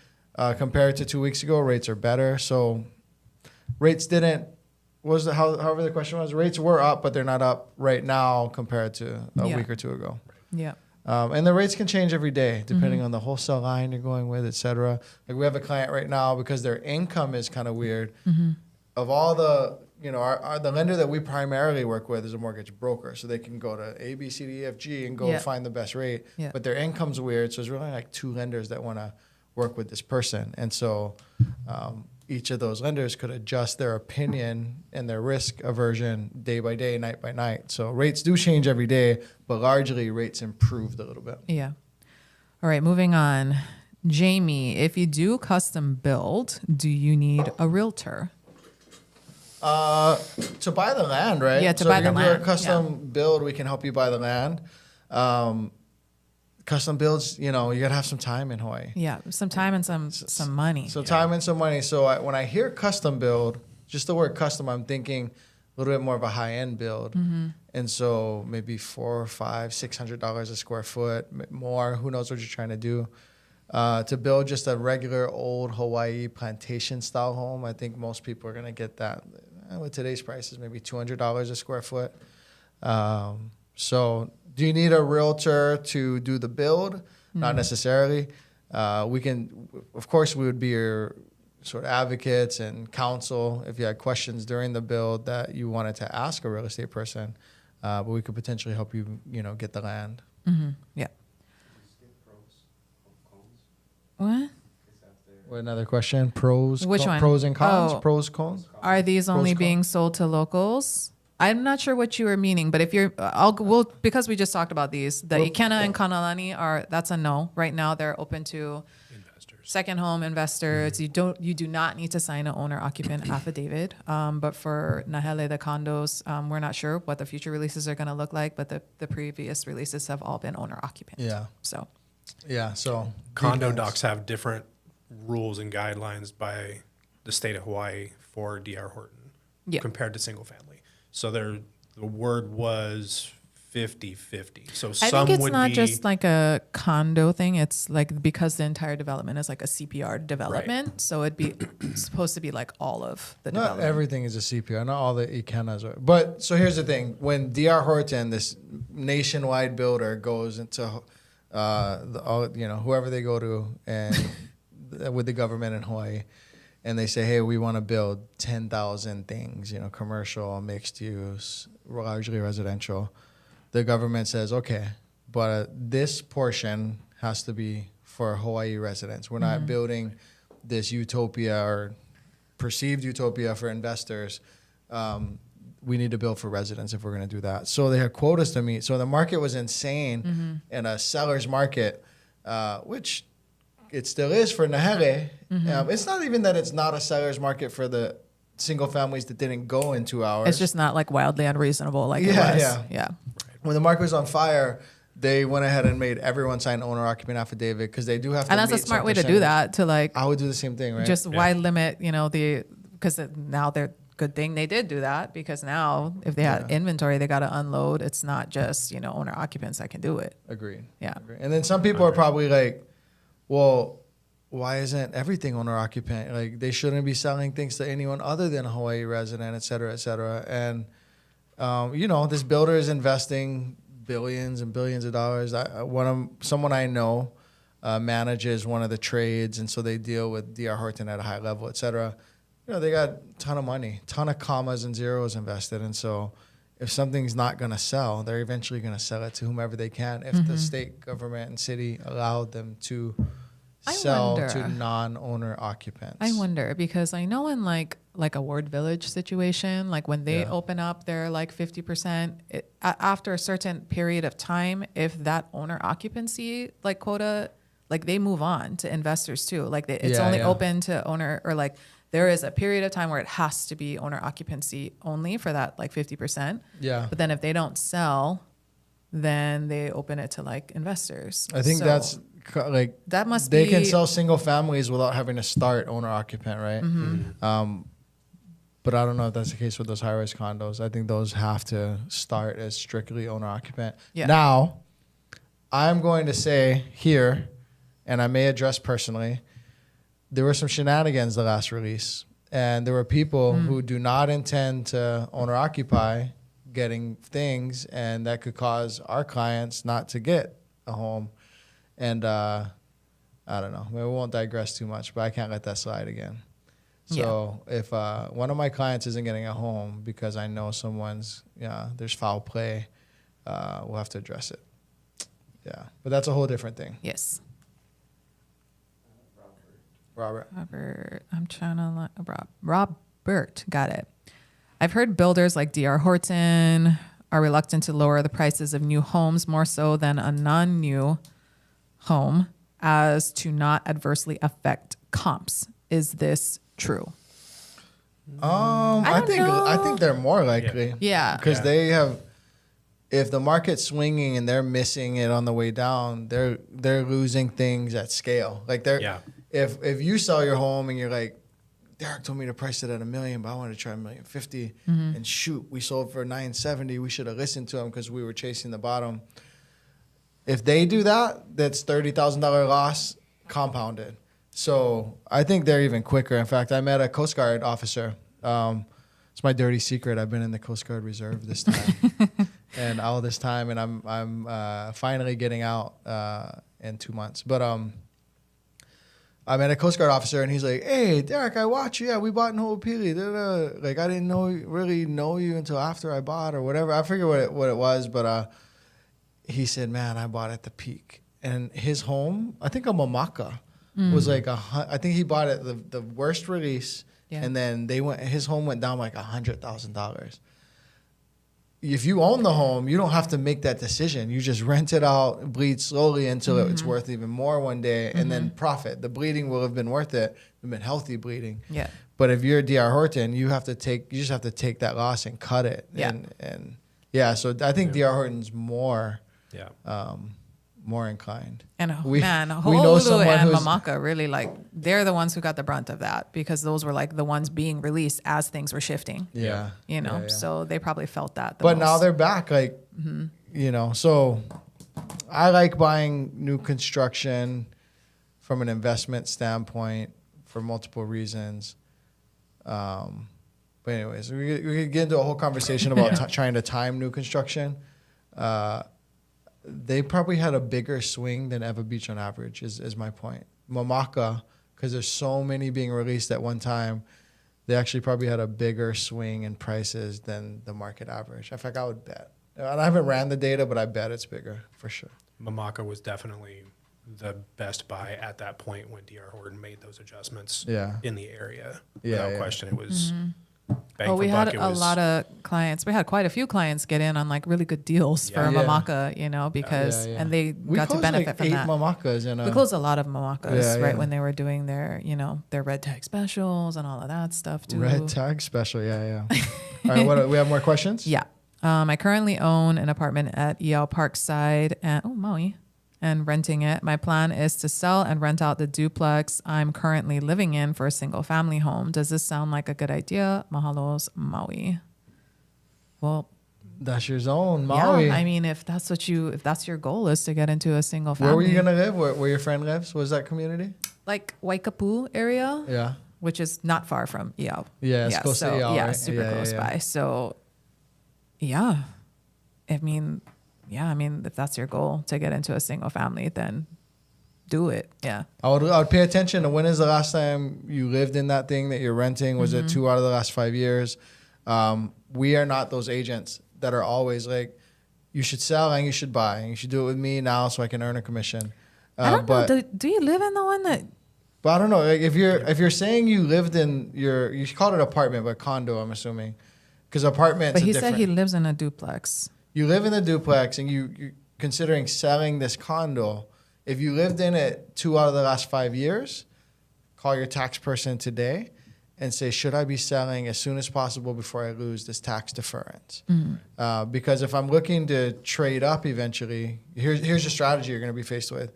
Compared to 2 weeks ago, rates are better. So rates didn't. However the question was, rates were up, but they're not up right now compared to a week or two ago. Yeah. And the rates can change every day depending on the wholesale line you're going with, et cetera. Like we have a client right now because their income is kind of weird. Of all the, the lender that we primarily work with is a mortgage broker. So they can go to A, B, C, D, E, F, G and go find the best rate. Yeah. But their income's weird. So it's really like 2 lenders that want to work with this person. And so each of those lenders could adjust their opinion and their risk aversion day by day, night by night. So rates do change every day, but largely rates improved a little bit. Yeah. All right, moving on. Jamie, if you do custom build, do you need a realtor? To buy the land, right? Yeah, to buy the land. So if you're going to do a custom build, we can help you buy the land. Custom builds, you got to have some time in Hawaii. Yeah, some time and some money. So time and some money. So when I hear custom build, just the word custom, I'm thinking a little bit more of a high-end build. And so maybe $400, $500, $600 a square foot, more. Who knows what you're trying to do. To build just a regular old Hawaii plantation-style home, I think most people are going to get that. With today's prices, maybe $200 a square foot. So do you need a realtor to do the build? Not necessarily. We would be your sort of advocates and counsel if you had questions during the build that you wanted to ask a real estate person. But we could potentially help you, get the land. Yeah. What? What, another question? Pros? Which one? Pros and cons? Oh. Pros, cons? Are these only being sold to locals? I'm not sure what you were meaning, but if you're, because we just talked about these, the Ikena and Kanalani that's a no. Right now, they're open to investors, second home investors. You do not need to sign an owner occupant affidavit. But for Nahala, the condos, we're not sure what the future releases are going to look like, but the previous releases have all been owner occupant. Yeah. So. Yeah. So condo docs have different rules and guidelines by the state of Hawaii for DR Horton Yeah. compared to single family. So the word was 50-50. So I some think it's would not be just like a condo thing. It's like because the entire development is like a CPR development, so it'd be supposed to be like all of the Not development. everything is a CPR. Not all the Ikenas are. But so here's the thing: when DR Horton, this nationwide builder, goes into whoever they go to and with the government in Hawaii, and they say, hey, we want to build 10,000 things, commercial, mixed use, largely residential. The government says, okay, but this portion has to be for Hawaii residents. We're not building this utopia or perceived utopia for investors. We need to build for residents if we're going to do that. So they had quotas to meet. So the market was insane in a seller's market, which it still is for Nahala. It's not even that it's not a seller's market for the single families that didn't go in 2 hours. It's just not like wildly unreasonable like it Yeah, was. yeah. When the market was on fire, they went ahead and made everyone sign owner-occupant affidavit because they do have to. And that's a meet smart some way to do percentage. that, to like I would do the same thing, right? just why limit, because now they're good thing they did do that, because now if they had inventory, they got to unload. It's not just, owner occupants that can do it. Agreed. Yeah. Agreed. And then some people are probably like, well, why isn't everything owner-occupant? Like, they shouldn't be selling things to anyone other than a Hawaii resident, et cetera, et cetera. And, this builder is investing billions and billions of dollars. Someone I know manages one of the trades, and so they deal with DR Horton at a high level, et cetera. They got a ton of money, ton of commas and zeros invested. And so if something's not going to sell, they're eventually going to sell it to whomever they can if the state government and city allowed them to sell to non-owner occupants. I wonder, because I know in like a Ward Village situation, like when they open up their like 50%, after a certain period of time, if that owner occupancy like quota, like they move on to investors too. Like it's only open to owner, or like there is a period of time where it has to be owner occupancy only for that like 50%. Yeah. But then if they don't sell, then they open it to like investors. I think So that's like that must they be. can sell single families without having to start owner occupant, right? But I don't know if that's the case with those high-rise condos. I think those have to start as strictly owner occupant. Yeah. Now, I'm going to say here, and I may address personally, there were some shenanigans the last release, and there were people who do not intend to owner occupy getting things, and that could cause our clients not to get a home. And I don't know. We won't digress too much, but I can't let that slide again. So if one of my clients isn't getting a home because I know there's foul play, we'll have to address it. Yeah, but that's a whole different thing. Yes. Robert. I'm trying to Robert, got it. I've heard builders like DR Horton are reluctant to lower the prices of new homes more so than a non-new home as to not adversely affect comps. Is this true? I don't think they're more likely. Yeah. Because they have, if the market's swinging and they're missing it on the way down, they're losing things at scale. Like if you sell your home and you're like, Derek told me to price it at $1 million, but I wanted to try $1.05 million, and shoot, we sold for $970. We should have listened to him because we were chasing the bottom. If they do that, that's $30,000 loss compounded. So I think they're even quicker. In fact, I met a Coast Guard officer. It's my dirty secret. I've been in the Coast Guard Reserve this time, and all this time, and I'm finally getting out in 2 months. But I met a Coast Guard officer, and he's like, "Hey, Derek, I watch you. Yeah, we bought in Ho'opili. Like, I didn't really know you until after I bought or whatever. I forget what it was, but he said, man, I bought at the peak. And his home, I think a Mamaka, was like I think he bought it the worst release, and then his home went down like $100,000. If you own the home, you don't have to make that decision. You just rent it out, bleed slowly until it's worth even more one day, and then profit. The bleeding will have been worth it. It's been healthy bleeding. Yeah. But if you're DR Horton, you just have to take that loss and cut it. Yeah. And so I think DR Horton's more more inclined. And We man, know Honolulu someone and who's- Mamaka really they're the ones who got the brunt of that because those were like the ones being released as things were shifting. Yeah. So they probably felt that. But now most. they're back, like, so I like buying new construction from an investment standpoint for multiple reasons. But anyways, we could get into a whole conversation about trying to time new construction. They probably had a bigger swing than Eva Beach on average, is my point. Mamaka, because there's so many being released at one time, they actually probably had a bigger swing in prices than the market average. In fact, I would bet. And I haven't ran the data, but I bet it's bigger for sure. Mamaka was definitely the best buy at that point when DR Horton made those adjustments in the area. Without question, it was bang for we buck. had It a was- lot of clients. We had quite a few clients get in on like really good deals for Yeah. Mamaka, because and they We got to closed benefit like from 8 that. Mamakas in We closed a lot of Mamakas right yeah. when they were doing their, their red tag specials and all of that stuff too. red tag special. Yeah. All right, we have more questions? Yeah. I currently own an apartment at EL Parkside and Maui and renting it. My plan is to sell and rent out the duplex I'm currently living in for a single family home. Does this sound like a good idea? Mahalos, Maui. Well, That's your zone, Maui. yeah, I mean, if that's your goal is to get into a single family. Where were you going to live? Where your friend lives? What was that community? Like Waikapu area, Yeah. which is not far from EL. Yeah, it's close to EL, Yeah, right? super Yeah, close by. So, yeah, I mean, if that's your goal to get into a single family, then do it. Yeah. I would pay attention to when is the last time you lived in that thing that you're renting? Was it 2 out of the last 5 years? We are not those agents that are always like, you should sell and you should buy and you should do it with me now so I can earn a commission. I don't know. Do you live in the one that? But I don't know. Like if you're saying you lived in you called it apartment, but condo, I'm assuming, because apartments. But he said he lives in a duplex. You live in the duplex and you considering selling this condo. If you lived in it 2 out of the last 5 years, call your tax person today and say, should I be selling as soon as possible before I lose this tax deference? Because if I'm looking to trade up eventually, here's your strategy you're going to be faced with.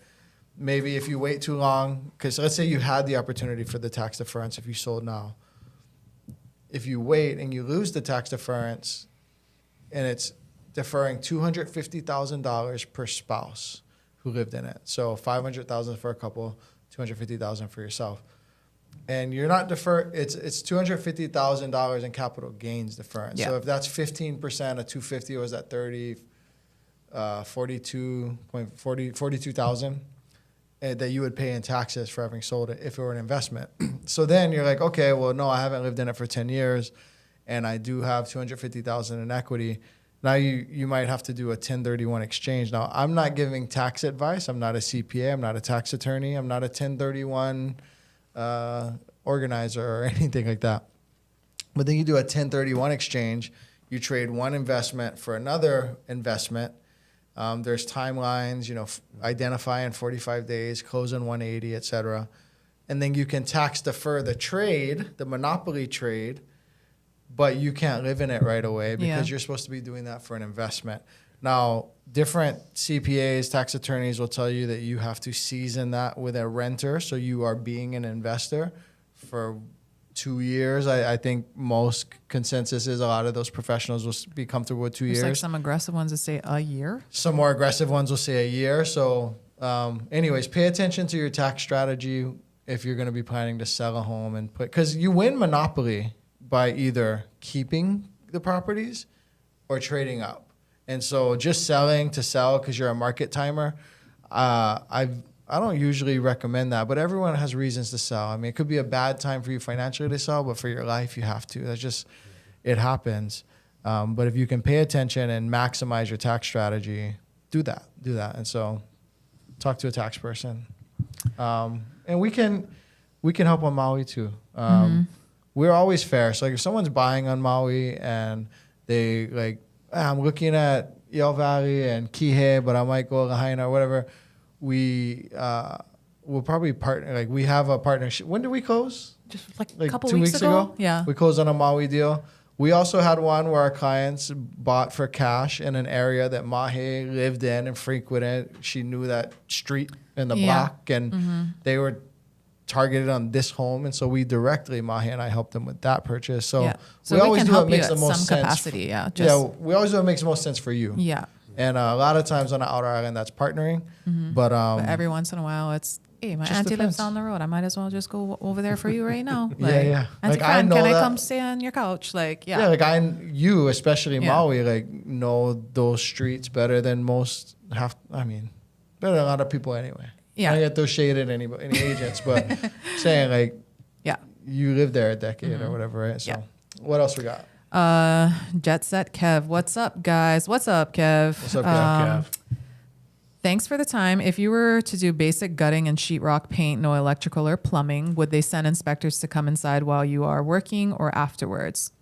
Maybe if you wait too long, because let's say you had the opportunity for the tax deference if you sold now. If you wait and you lose the tax deference and it's deferring $250,000 per spouse who lived in it. So $500,000 for a couple, $250,000 for yourself. And you're not it's $250,000 in capital gains deference. Yeah. So if that's 15% of 250, was that 42,000 that you would pay in taxes for having sold it if it were an investment. So then you're like, okay, well, no, I haven't lived in it for 10 years and I do have $250,000 in equity. Now you might have to do a 1031 exchange. Now, I'm not giving tax advice. I'm not a CPA. I'm not a tax attorney. I'm not a 1031 organizer or anything like that. But then you do a 1031 exchange. You trade one investment for another investment. There's timelines, identify in 45 days, close in 180, et cetera. And then you can tax defer the trade, the monopoly trade, but you can't live in it right away because you're supposed to be doing that for an investment. Now, different CPAs, tax attorneys will tell you that you have to season that with a renter, so you are being an investor for 2 years. I think most consensus is a lot of those professionals will be comfortable with 2 years. There's like some aggressive ones that say a year. Some more aggressive ones will say a year. So anyways, pay attention to your tax strategy if you're going to be planning to sell a home and because you win monopoly by either keeping the properties or trading up. And so just selling to sell because you're a market timer, I don't usually recommend that, but everyone has reasons to sell. I mean, it could be a bad time for you financially to sell, but for your life, you have to. That's just, it happens. But if you can pay attention and maximize your tax strategy, do that. And so talk to a tax person. And we can help on Maui too. We're always fair. So like if someone's buying on Maui and they like, I'm looking at Yell Valley and Kihei, but I might go Lahaina or whatever, we'll probably partner. Like we have a partnership. When did we close? Just like a Like couple 2 weeks ago. Yeah. We closed on a Maui deal. We also had one where our clients bought for cash in an area that Mahe lived in and frequented. She knew that street in the block, and they were targeted on this home, and so we directly, Mahe and I helped them with that purchase. So, So we we always can do what help you makes at the most some sense. capacity. We always do what makes the most sense for you. Yeah. And a lot of times on the outer island, that's partnering. But, But every once in a while, it's, hey, my just auntie depends. lives down the road. I might as well just go over there for you right now. Yeah. Auntie Like, I Fran, know can I that- come stay on your couch? Like, yeah, like you, especially Yeah. Maui, like know those streets better than most better than a lot of people anyway. Yeah. I don't get those shaded any agents, but saying like Yeah. you lived there a decade or whatever, right? So Yeah. what else we got? Jet Set Kev. What's up, guys? What's up, Kev? What's up, Kev? Kev. Thanks for the time. If you were to do basic gutting and sheetrock paint, no electrical or plumbing, would they send inspectors to come inside while you are working or afterwards?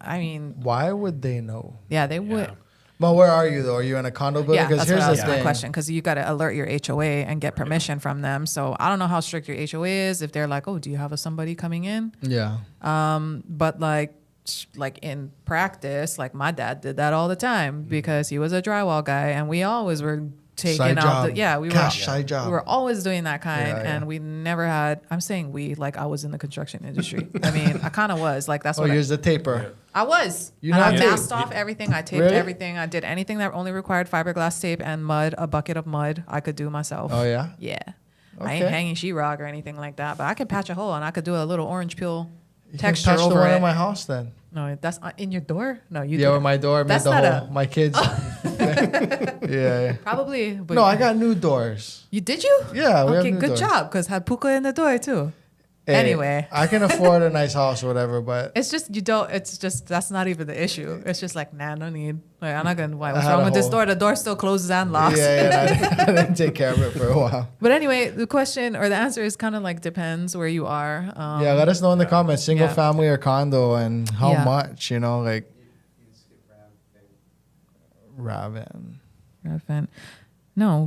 I mean, Why would they know? yeah, they would. Yeah. Well, where are you though? Are you in a condo building? Yeah, Because that's what here's was the my thing. question. Because you got to alert your HOA and get permission from them. So I don't know how strict your HOA is. If they're like, oh, do you have somebody coming in? Yeah. But like in practice, like my dad did that all the time because he was a drywall guy, and we always were taking Side out job. we Cash were side job. we were always doing that kind, Yeah, yeah. and we never had. I'm saying we, like I was in the construction industry. I mean, I kind of was like that's Oh, what here's the taper. I was. You And I not masked taped? off everything. I taped Really? everything. I did anything that only required fiberglass tape and mud, a bucket of mud. I could do myself. Oh yeah. Yeah. I ain't Okay. hanging sheetrock or anything like that, but I could patch a hole and I could do a little orange peel You can texture touch the over one it. in my house then. No, that's in your door. No, you. Yeah, did with it. my door made That's the not hole. My kids. yeah. Probably. But No, I got new doors. You did you? Yeah, we have Okay, new good doors. job. Cause had puka in the door too. Hey, Anyway. I can afford a nice house or whatever, but It's just you don't. It's just that's not even the issue. It's just like nah, no need. Like I'm not gonna. Why? What's had wrong a with this hole. door? The door still closes and locks. yeah, I didn't take care of it for a while. But anyway, the question or the answer is kind of like depends where you are. Yeah, let us know in the comments, single yeah. family or condo, and how Yeah. much. You know, like You skip Rav. Raven. Raven. No,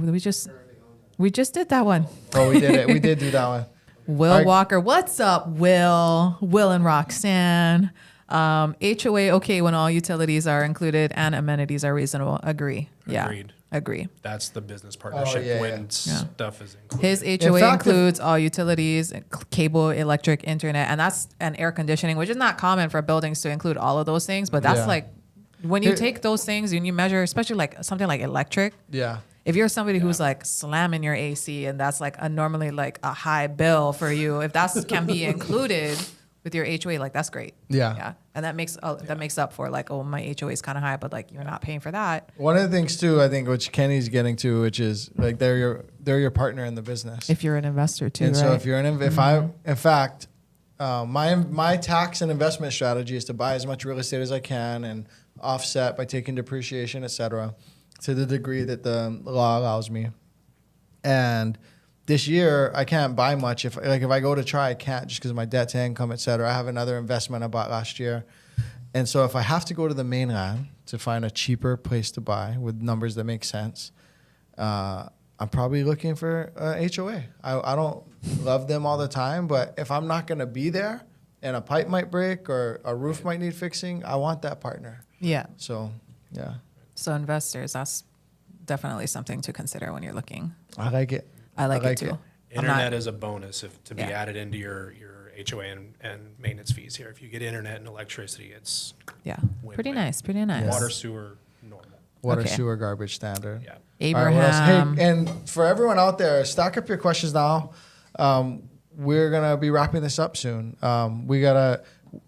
we just did that one. Oh, we did it. We did do that one. Will Our- Walker, what's up, Will? Will and Roxanne. HOA okay when all utilities are included and amenities are reasonable. Agree. Yeah. Agreed. Agree. That's the business partnership yeah, when yeah. stuff is included. His HOA fact, includes all utilities, cable, electric, internet, and air conditioning, which is not common for buildings to include all of those things. But that's Yeah. like when you Here- take those things and you measure, especially like something like electric. Yeah. If you're somebody who's like slamming your AC and that's like normally like a high bill for you, if that can be included with your HOA, like that's great. Yeah. Yeah. And that makes up for like, oh, my HOA is kind of high, but like you're not paying for that. One of the things too, I think, which Kenny's getting to, which is like they're your partner in the business. If you're an investor too, And right? so if you're in fact, my tax and investment strategy is to buy as much real estate as I can and offset by taking depreciation, et cetera, to the degree that the law allows me. And this year I can't buy much. If I go to try, I can't just because of my debt to income, et cetera. I have another investment I bought last year. And so if I have to go to the mainland to find a cheaper place to buy with numbers that make sense, I'm probably looking for a HOA. I don't love them all the time, but if I'm not going to be there and a pipe might break or a roof might need fixing, I want that partner. yeah. So, yeah, So investors, that's definitely something to consider when you're looking. I like it. I like it too. I'm Internet not- is a bonus to be Yeah. added into your HOA and maintenance fees here. If you get internet and electricity, it's Yeah. Win-win. Pretty nice. Pretty nice. water, sewer, normal. Water, Okay. sewer, garbage standard. Yeah. All right, what else? Abraham. Hey, and for everyone out there, stack up your questions now. We're gonna be wrapping this up soon.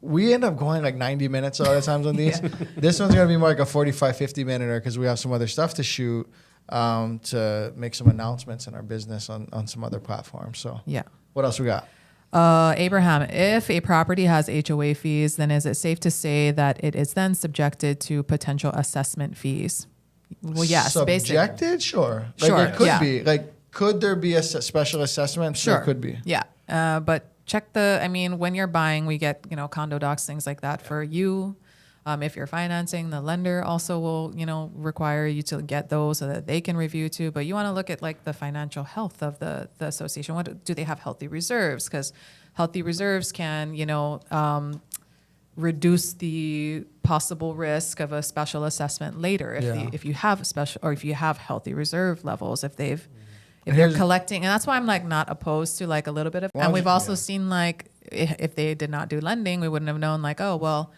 We end up going like 90 minutes a lot of times on these. This one's gonna be more like a 45, 50 minute because we have some other stuff to shoot to make some announcements in our business on some other platforms. So Yeah. what else we got? Abraham, if a property has HOA fees, then is it safe to say that it is then subjected to potential assessment fees? Well, yes, basically. Subjected? Sure. Like Sure, it could yeah. be. Like, could there be a special assessment? Sure. There could be. Yeah. But check when you're buying, we get, condo docs, things like that for you. If you're financing, the lender also will, require you to get those so that they can review too. But you want to look at like the financial health of the association. What do they have healthy reserves? Because healthy reserves can, reduce the possible risk of a special assessment later if you have special or if you have healthy reserve levels, if they're collecting. And that's why I'm like not opposed to like a little bit of, and we've also seen like if they did not do lending, we wouldn't have known like, oh, well,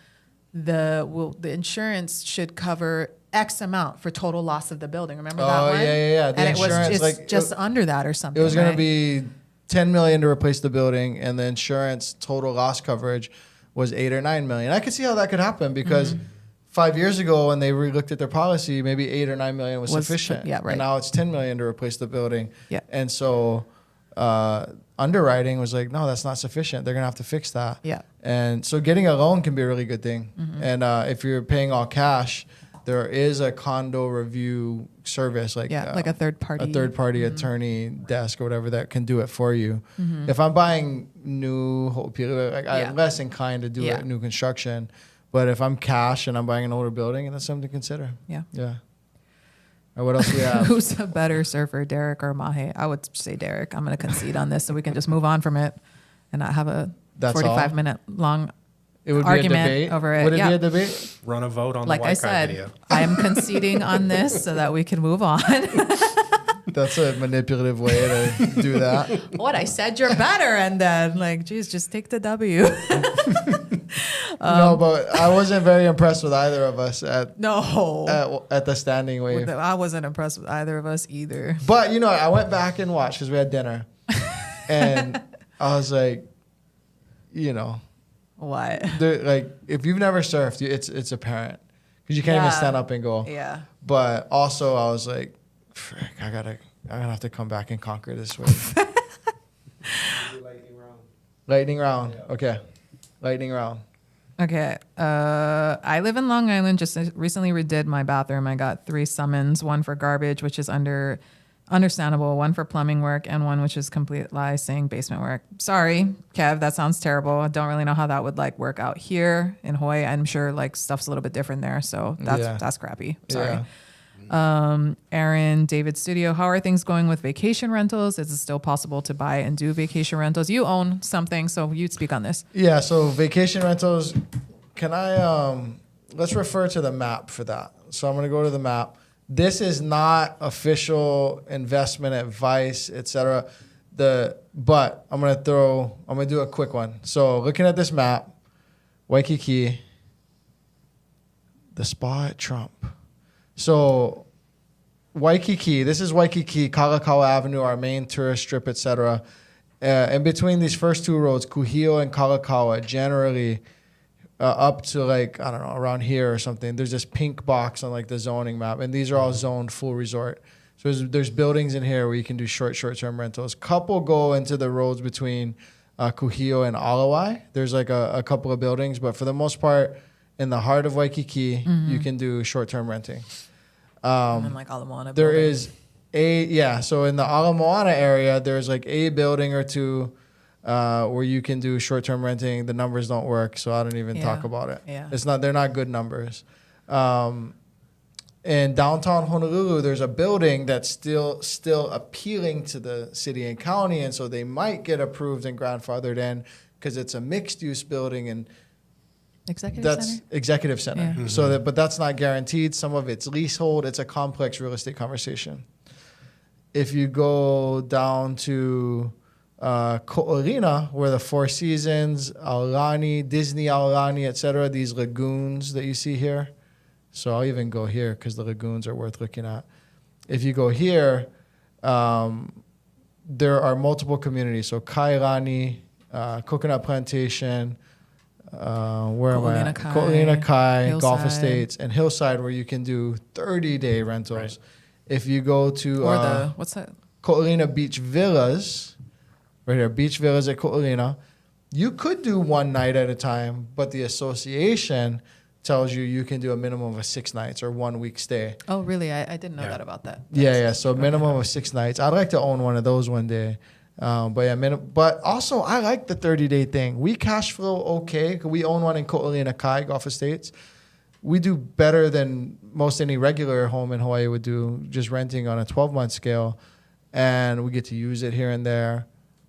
the insurance should cover X amount for total loss of the building. Remember that one? Yeah. The and insurance, it was just under that or something. It was going to be $10 million to replace the building, and the insurance total loss coverage was $8 or $9 million. I could see how that could happen because 5 years ago when they re-looked at their policy, maybe $8 or $9 million was sufficient. Yeah, right. And now it's $10 million to replace the building. Yeah. And so underwriting was like, no, that's not sufficient. They're going to have to fix that. Yeah. And so getting a loan can be a really good thing. And if you're paying all cash, there is a condo review service, like a third party, attorney desk or whatever that can do it for you. If I'm buying new, I'm less inclined to do it new construction. But if I'm cash and I'm buying an older building, that's something to consider. Yeah. Or what else do we have? Who's a better surfer, Derek or Mahe? I would say Derek. I'm going to concede on this so we can just move on from it and not have a 45-minute long argument over it. Would it be a debate? Run a vote on like the white I guy said, video. I am conceding on this so that we can move on. That's a manipulative way to do that. What I said, you're better, and then like, geez, just take the W. No, but I wasn't very impressed with either of us at the standing wave. I wasn't impressed with either of us either. But I went back and watched because we had dinner, and I was like, what? Like if you've never surfed, it's apparent because you can't even stand up and go. Yeah. But also, I was like, frick, I'm gonna have to come back and conquer this wave. Lightning round. Yeah. Okay. Lightning round. Okay. I live in Long Island. Just recently redid my bathroom. I got 3 summons, one for garbage, which is understandable, one for plumbing work, and one which is complete lie saying basement work. Sorry, Kev, that sounds terrible. I don't really know how that would like work out here in Hawaii. I'm sure like stuff's a little bit different there. So that's crappy. Sorry. Yeah. Aaron, David Studio, how are things going with vacation rentals? Is it still possible to buy and do vacation rentals? You own something, so you'd speak on this. Yeah, so vacation rentals, can I, let's refer to the map for that. So I'm going to go to the map. This is not official investment advice, etc. But I'm going to do a quick one. So looking at this map, Waikiki, the spa at Trump. So Waikiki, this is Waikiki, Kalakaua Avenue, our main tourist strip, etc. In between these first 2 roads, Kuhio and Kalakaua, generally up to like, I don't know, around here or something, there's this pink box on like the zoning map, and these are all zoned full resort. So there's buildings in here where you can do short-term rentals. Couple go into the roads between Kuhio and Alawai. There's like a couple of buildings, but for the most part, in the heart of Waikiki, you can do short-term renting. And like Ala Moana there building. is so in the Ala Moana area, there's like a building or 2 where you can do short-term renting. The numbers don't work, so I don't even talk about it. Yeah. They're not good numbers. In downtown Honolulu, there's a building that's still appealing to the city and county, and so they might get approved and grandfathered in because it's a mixed-use building and Executive Center. Yeah. Mm-hmm. So but that's not guaranteed. Some of it's leasehold. It's a complex real estate conversation. If you go down to Ko'olina, where the Four Seasons, Aulani, Disney Aulani, etc., these lagoons that you see here. So I'll even go here because the lagoons are worth looking at. If you go here, there are multiple communities. So Kailani, Coconut Plantation, Ko'olina Kai, Golf Estates, and Hillside, where you can do 30-day rentals. Right. If you go to what's that? Ko'olina Beach Villas, right here, Beach Villas at Ko'olina, you could do 1 night at a time, but the association tells you can do a minimum of 6 nights or 1 week stay. Oh, really? I didn't know that about that. Yeah. So minimum of 6 nights. I'd like to own one of those one day. But also I like the 30-day thing. We cash flow okay. We own one in Ko'olina Kai, Golf Estates. We do better than most any regular home in Hawaii would do, just renting on a 12-month scale, and we get to use it here and there.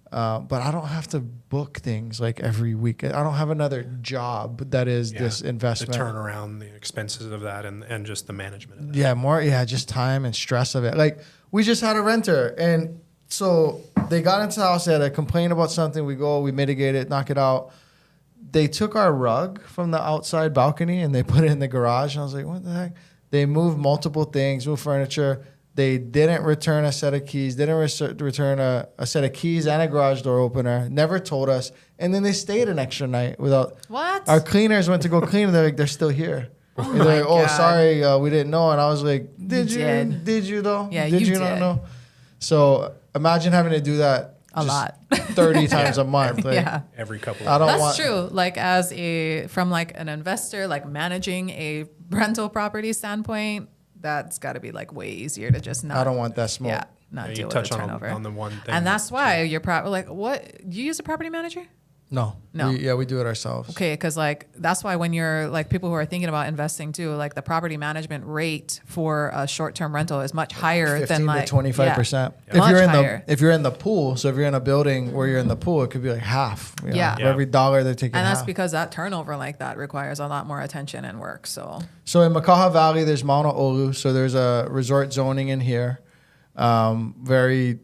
But I don't have to book things like every week. I don't have another job that is this investment. The turnaround, the expenses of that, and just the management of that. Yeah, just time and stress of it. Like we just had a renter, and so they got into the house, they had a complaint about something. We mitigate it, knock it out. They took our rug from the outside balcony and they put it in the garage. And I was like, what the heck? They moved multiple things, moved furniture. They didn't return a set of keys, didn't return a set of keys and a garage door opener, never told us. And then they stayed an extra night without. What? Our cleaners went to go clean and they're like, they're still here. Oh, and they're like, God. sorry, we didn't know. And I was like, did you? Did you though? Yeah, did you you not did. know? So imagine having to do that A lot. 30 times a month. Like, Yeah. Every couple I of don't That's want. true. Like from like an investor, like managing a rental property standpoint, that's got to be like way easier to just not. I don't want that smoke. Yeah, not you deal with touch the on, turnover. on the one thing. And that's why you're probably like, what? Do you use a property manager? No. No. We do it ourselves. Okay, because like that's why when you're like people who are thinking about investing too, like the property management rate for a short-term rental is much higher 15 than like to 25%. Yeah. Much If higher. you're in the pool, so if you're in a building where you're in the pool, it could be like half. You know, Yeah. For every dollar they're taking And that's half. because that turnover like that requires a lot more attention and work. So So in Makaha Valley, there's Mauna Olu. So there's a resort zoning in here. Very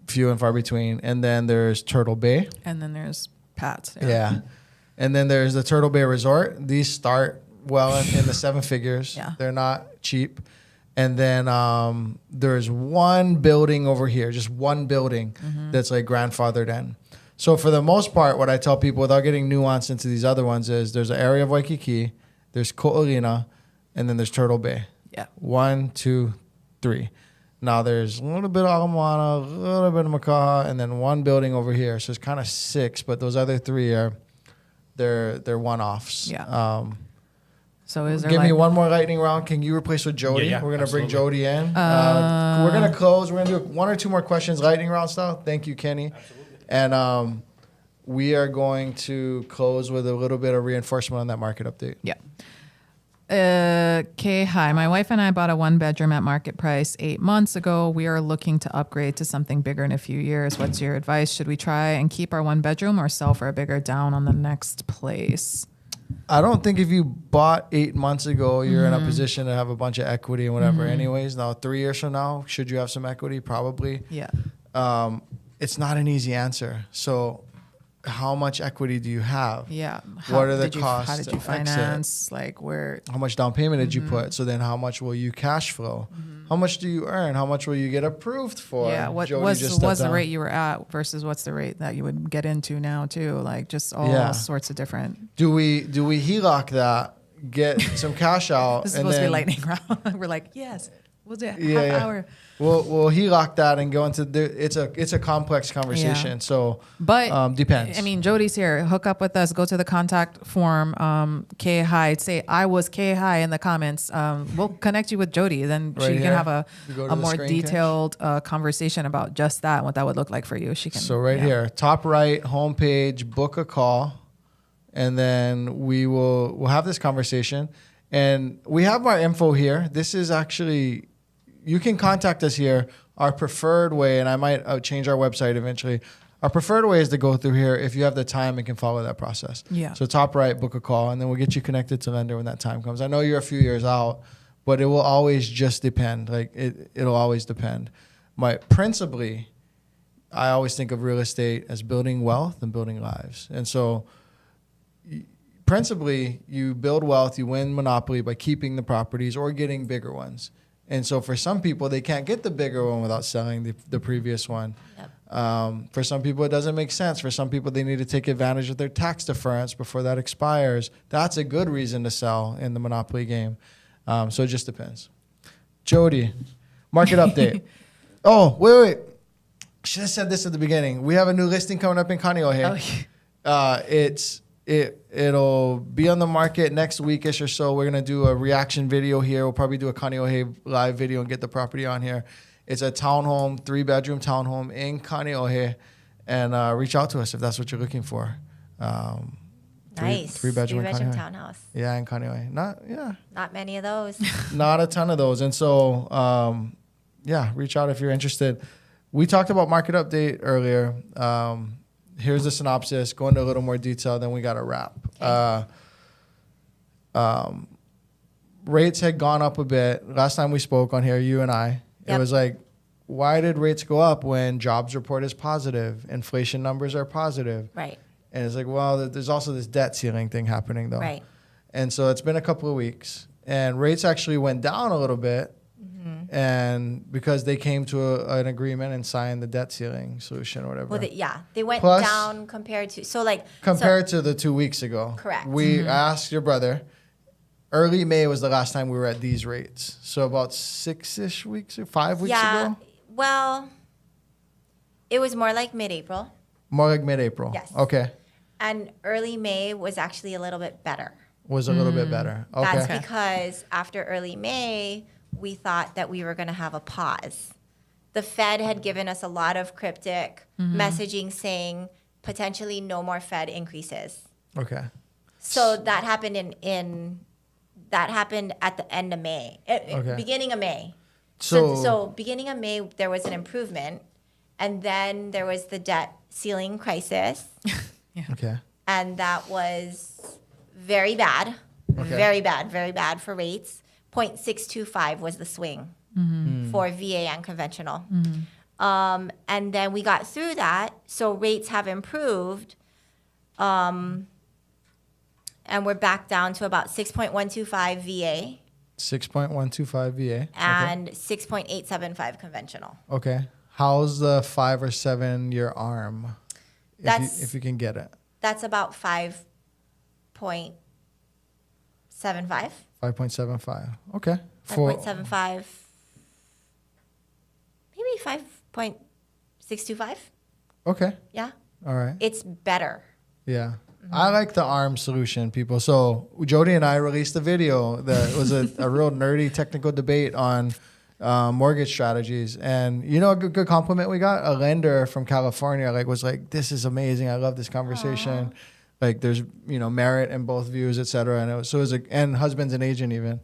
few and far between. And then there's Turtle Bay. and then there's Pat. Yeah. And then there's the Turtle Bay Resort. These start well in the seven figures. Yeah. They're not cheap. And then there's one building over here, just one building that's like grandfathered in. So for the most part, what I tell people without getting nuanced into these other ones is there's an area of Waikiki, there's Ko'olina, and then there's Turtle Bay. Yeah. 1, 2, 3. Now there's a little bit of Ala Moana, a little bit of Makaha, and then one building over here. So it's kind of 6, but those other 3 are they're one-offs. Yeah. So is there Give like, me one more lightning round. Can you replace with Jodie? Yeah, We're gonna bring absolutely. Jodie in. We're gonna close. We're gonna do 1 or 2 more questions, lightning round style. Thank you, Kenny. Absolutely. And we are going to close with a little bit of reinforcement on that market update. Yeah. Okay, hi. My wife and I bought a 1-bedroom at market price 8 months ago. We are looking to upgrade to something bigger in a few years. What's your advice? Should we try and keep our 1-bedroom or sell for a bigger down on the next place? I don't think if you bought 8 months ago, you're in a position to have a bunch of equity and whatever. Anyways, now 3 years from now, should you have some equity? Probably. Yeah. It's not an easy answer. So, how much equity do you have? Yeah. What are the How costs did to you exit? finance? Like where? How much down payment did you put? So then, how much will you cash flow? How much do you earn? How much will you get approved for? Yeah. What Jodie was just stepped the down. rate you were at versus what's the rate that you would get into now too? Like just all Yeah. sorts of different. Do we HELOC that? Get some cash out. This is and supposed to be then lightning round. We're like, yes, we'll do a Yeah, half yeah. hour. We'll HELOC that and go into it's a complex conversation. Yeah. So But depends. I mean, Jodie's here. Hook up with us. Go to the contact form. K High. Say I was K High in the comments. We'll connect you with Jodie. Then Right she can here. have You go to a the more screen, detailed conversation about just that and what that would look like for you. She can. So right yeah. here, top right, homepage, book a call, and then we'll have this conversation. And we have our info here. This is actually, you can contact us here. Our preferred way, and I might change our website eventually. Our preferred way is to go through here if you have the time and can follow that process. Yeah. So top right, book a call, and then we'll get you connected to lender when that time comes. I know you're a few years out, but it will always just depend. Like it'll always depend. Principally, I always think of real estate as building wealth and building lives. And so principally, you build wealth, you win monopoly by keeping the properties or getting bigger ones. And so for some people, they can't get the bigger one without selling the previous one. Yep. For some people, it doesn't make sense. For some people, they need to take advantage of their tax deference before that expires. That's a good reason to sell in the monopoly game. So it just depends. Jodie, market update. Oh, wait. Should have said this at the beginning. We have a new listing coming up in Kaneohe. It'll be on the market next weekish or so. We're gonna do a reaction video here. We'll probably do a Kaneohe live video and get the property on here. It's a townhome, 3-bedroom townhome in Kaneohe, and reach out to us if that's what you're looking for. Nice. 3-bedroom in 3-bedroom Kaneohe. townhouse. Yeah, in Kaneohe. Not many of those. Not a ton of those. And so, reach out if you're interested. we talked about market update earlier. Here's the synopsis. Go into a little more detail, then we got a wrap. Rates had gone up a bit. Last time we spoke on here, you and I, it Yep. was like, why did rates go up when jobs report is positive, inflation numbers are positive? Right. And it's like, well, there's also this debt ceiling thing happening though. Right. And so it's been a couple of weeks, and rates actually went down a little bit. And because they came to an agreement and signed the debt ceiling solution or whatever. Well, they went Plus- down compared to Compared to the 2 weeks ago. Correct. We asked your brother. Early May was the last time we were at these rates. So about 6-ish weeks or 5 weeks ago? Well, it was more like mid-April, More like mid-April. Yes. Okay. and early May was actually a little bit better. Was a little bit better. Okay. That's because after early May, we thought that we were going to have a pause. The Fed had given us a lot of cryptic messaging saying potentially no more Fed increases. Okay. So that happened that happened at the end of May, Okay. beginning of May. So, So beginning of May, there was an improvement, and then there was the debt ceiling crisis, okay. and that was very bad, Okay. very bad for rates. 0.625 was the swing for VA and conventional. And then we got through that, so rates have improved. And we're back down to about 6.125 VA 6.125 VA. and 6.875 conventional. Okay. How's the 5 or 7 year arm? If you can get it. That's about 5.75. 5.75. Okay. 5.75. Maybe 5.625. Okay. Yeah. All right. It's better. Yeah. I like the ARM solution, people. So Jodie and I released a video that was a real nerdy technical debate on mortgage strategies. And you know, a good compliment we got? A lender from California was like, this is amazing. I love this conversation. Like there's, merit in both views, et cetera. And it was and husband's an agent even.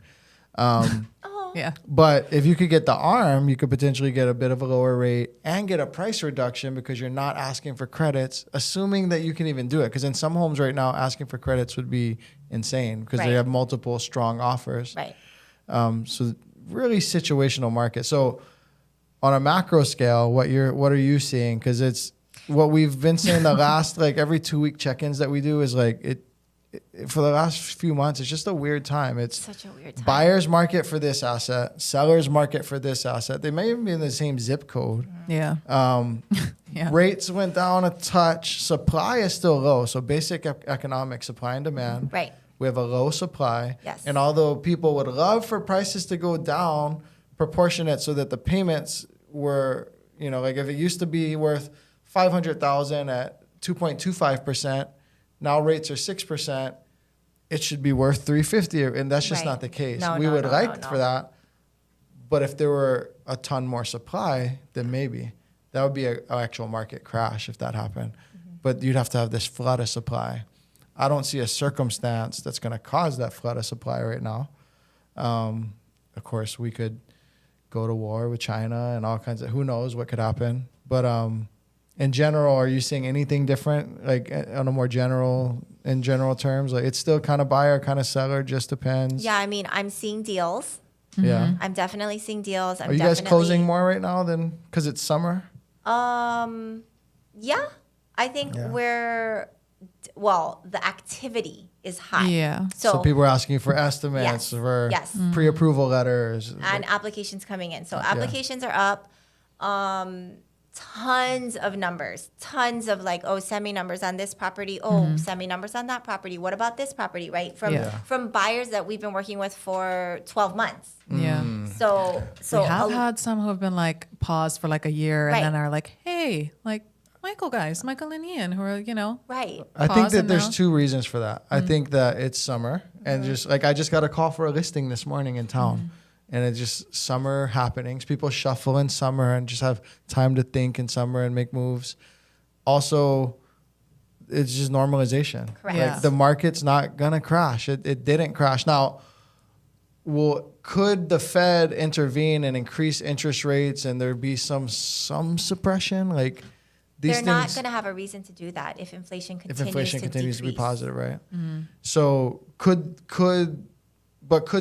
Yeah. But if you could get the ARM, you could potentially get a bit of a lower rate and get a price reduction because you're not asking for credits, assuming that you can even do it. Because in some homes right now, asking for credits would be insane because they Right. have multiple strong offers. Right. So really situational market. So on a macro scale, what are you seeing? Because it's what we've been saying the last every 2-week check-ins that we do is for the last few months, it's just a weird time. It's Such a weird time. buyer's market for this asset, seller's market for this asset. They may even be in the same zip code. Yeah. Yeah. Rates went down a touch. Supply is still low. So basic economic supply and demand. Right. We have a low supply. Yes. And although people would love for prices to go down proportionate so that the payments were, if it used to be worth $500,000 at 2.25%, now rates are 6%, it should be worth $350, and that's just Right. not the case. No, We no, would no, like no. for that, but if there were a ton more supply, then maybe that would be an actual market crash if that happened. But you'd have to have this flood of supply. I don't see a circumstance that's going to cause that flood of supply right now. Of course, we could go to war with China and all kinds of, who knows what could happen. But in general, are you seeing anything different, on a more in general terms? It's still kind of buyer, kind of seller, just depends. Yeah, I mean, I'm seeing deals. Yeah. I'm definitely seeing deals. Are you guys closing more right now because it's summer? Yeah, I think Yeah. the activity is high. Yeah. So people are asking you for estimates, Yes. for Yes. pre-approval letters. And applications coming in. So applications are up. Tons of numbers, tons of send me numbers on this property. Oh, send me numbers on that property. What about this property, right? From buyers that we've been working with for 12 months. Yeah. So We have had some who have been paused for a year and Right. then are hey, Michael and Ian, who are, right. I think pause that and there's now- 2 reasons for that. I think that it's summer and just I just got a call for a listing this morning in town. And it's just summer happenings. People shuffle in summer and just have time to think in summer and make moves. Also, it's just normalization. Correct. Yeah. The market's not going to crash. It didn't crash. Now, well, could the Fed intervene and increase interest rates and there be some suppression? Like these They're not things, going to have a reason to do that if inflation if continues inflation to continues to be decrease. positive, right? So could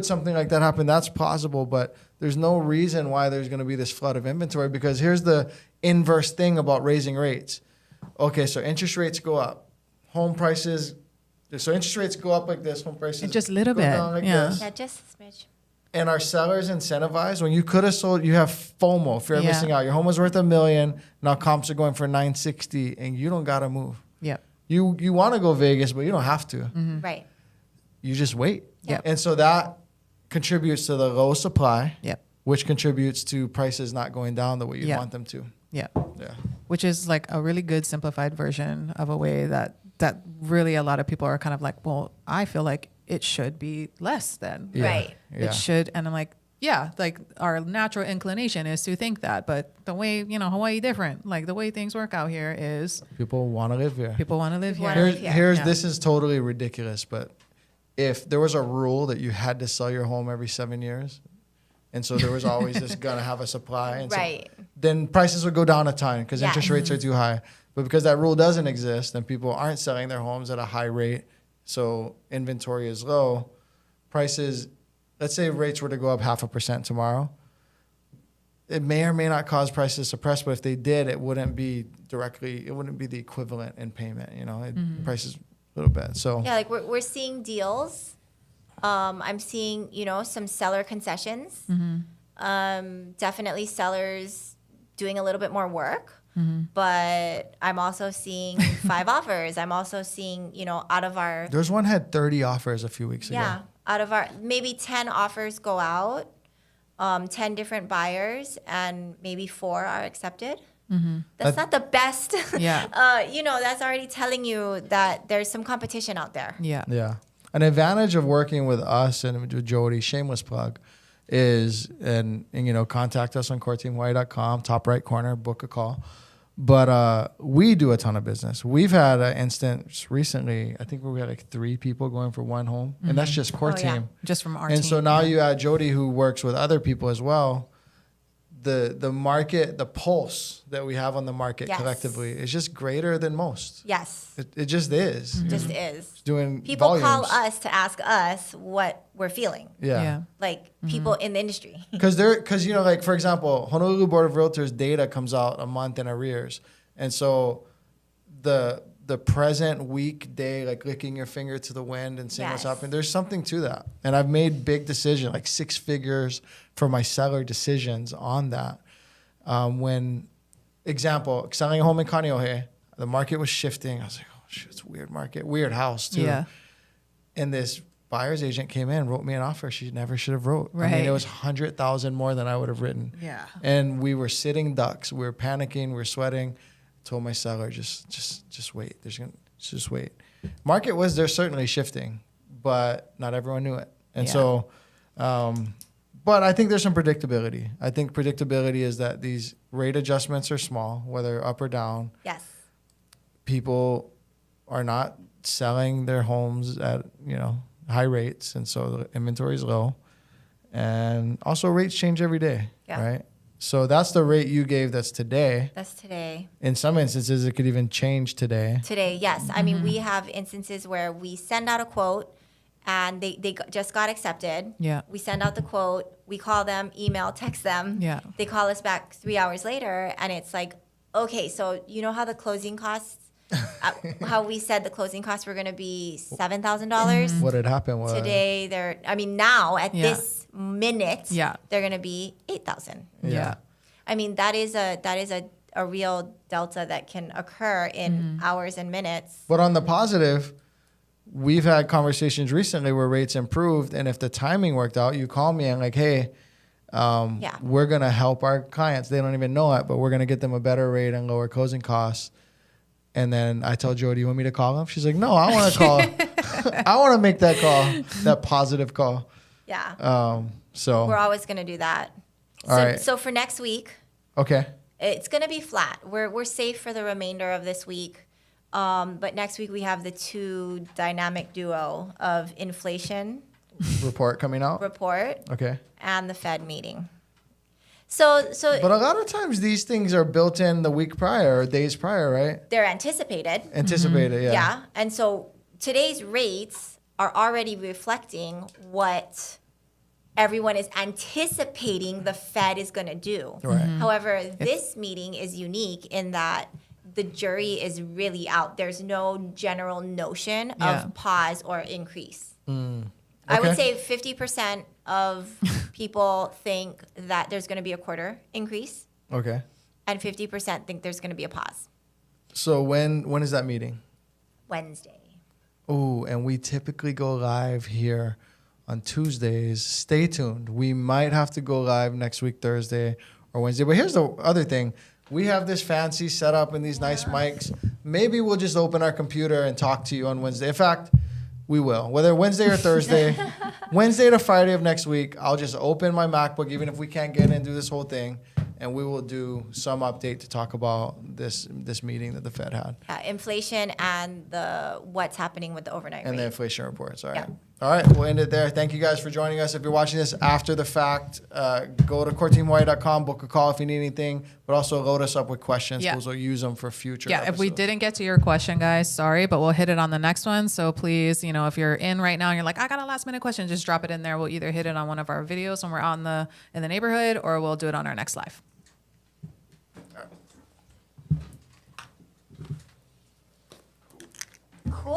something like that happen? That's possible, but there's no reason why there's going to be this flood of inventory, because here's the inverse thing about raising rates. Okay, so interest rates go up, home prices. So interest rates go up like this, home prices Just a little go bit, down like yeah. this. Yeah, just a smidge. And our sellers incentivized when you could have sold. You have FOMO, fear of Yeah. missing out. Your home was worth $1 million. Now comps are going for 960, and you don't gotta move. Yep. You want to go Vegas, but you don't have to. Mm-hmm. Right. You just wait. Yep. And so that contributes to the low supply, Yep. which contributes to prices not going down the way you Yeah. want them to. Yep. Yeah. Which is like a really good simplified version of a way that really a lot of people are kind of like, well, I feel like it should be less than. Yeah. Right. Yeah. It should. And I'm like, yeah, like our natural inclination is to think that. But the way, Hawaii different. Like the way things work out here is People want to live here. people want to live People here. wanna Here's, live here. here's Yeah. this is totally ridiculous, but if there was a rule that you had to sell your home every 7 years, and so there was always this gonna have a supply, and so Right. then prices would go down a ton because Yes. interest rates are too high. But because that rule doesn't exist, and people aren't selling their homes at a high rate, so inventory is low, prices. Let's say rates were to go up 0.5% tomorrow. It may or may not cause prices to suppress, but if they did, it wouldn't be the equivalent in payment. Prices a little bit. So Yeah, like we're seeing deals. I'm seeing, some seller concessions. Definitely sellers doing a little bit more work. But I'm also seeing 5 offers. I'm also seeing, out of our there's one had 30 offers a few weeks ago. out of our maybe 10 offers go out, 10 different buyers, and maybe 4 are accepted. That's not the best. Yeah. That's already telling you that there's some competition out there. Yeah. Yeah. An advantage of working with us and with Jodie, shameless plug, is, and contact us on coreteamhawaii.com, top right corner, book a call. But we do a ton of business. We've had an instance recently, I think we had like 3 people going for one home, and that's just core Oh, yeah. team. Just from our And team. so now you add Jodie, who works with other people as well. The market, the pulse that we have on the market Yes. collectively is just greater than most. Yes, It just is. just is. Doing People volumes. call us to ask us what we're feeling, Yeah. like people in the industry. Because like for example, Honolulu Board of Realtors data comes out a month in arrears, and so the present weekday, like licking your finger to the wind and seeing what's Yes. happening, there's something to that. And I've made big decisions, like 6 figures for my seller decisions on that. When, example, selling a home in Kaneohe, the market was shifting. I was like, oh shit, it's a weird market, weird house too. Yeah. And this buyer's agent came in, wrote me an offer she never should have wrote. I mean, Right. it was 100,000 more than I would have written. Yeah. And we were sitting ducks. We were panicking. We were sweating. Told my seller, just wait. Just wait. Market was there certainly shifting, but not everyone knew it. And Yeah. so, but I think there's some predictability. I think predictability is that these rate adjustments are small, whether up or down. Yes. People are not selling their homes at high rates, and so the inventory is low, and also rates change every day, Yeah. right? So that's the rate you gave. That's today. That's today. In some instances, it could even change today. Today, yes. I mean, we have instances where we send out a quote and they just got accepted. Yeah. We send out the quote, we call them, email, text them. Yeah. They call us back 3 hours later and it's like, okay, so you know how the closing costs, how we said the closing costs were going to be $7,000? What had happened was Today, now at Yeah. this minute, Yeah. they're going to be 8,000. Yeah. I mean, that is a real delta that can occur in hours and minutes. But on the positive, we've had conversations recently where rates improved, and if the timing worked out, you call me and like, hey, Yeah. we're gonna help our clients. They don't even know it, but we're gonna get them a better rate and lower closing costs. And then I tell Jodie, you want me to call them? She's like, no, I want to call. I want to make that call, that positive call. Yeah. So We're always going to do that. All right. So for next week, okay. it's going to be flat. We're safe for the remainder of this week. But next week we have the 2 dynamic duo of inflation report coming out? report Okay. and the Fed meeting. So But a lot of times these things are built in the week prior or days prior, right? they're anticipated. Anticipated, yeah. And so today's rates are already reflecting what everyone is anticipating the Fed is going to do. Right. However, this meeting is unique in that the jury is really out. There's no general notion Yeah. of pause or increase. I would Okay. say 50% of people think that there's going to be a quarter increase, Okay. and 50% think there's going to be a pause. So when is that meeting? Wednesday. Oh, and we typically go live here on Tuesdays. Stay tuned. We might have to go live next week, Thursday or Wednesday. But here's the other thing. We have this fancy setup and these nice mics. Maybe we'll just open our computer and talk to you on Wednesday. In fact, we will. Whether Wednesday or Thursday, Wednesday to Friday of next week, I'll just open my MacBook, even if we can't get in and do this whole thing, and we will do some update to talk about this meeting that the Fed had. Inflation and the what's happening with the overnight And the rate. inflation reports. All right. Yeah. All right. We'll end it there. Thank you guys for joining us. If you're watching this after the fact, go to courtteamhawaii.com, book a call if you need anything, but also load us up with questions. Yeah. We'll use them for future Yeah, if we episodes. didn't get to your question, guys, sorry, but we'll hit it on the next one. So please, if you're in right now and you're like, I got a last minute question, just drop it in there. We'll either hit it on one of our videos when we're out in the neighborhood, or we'll do it on our next live. Cool.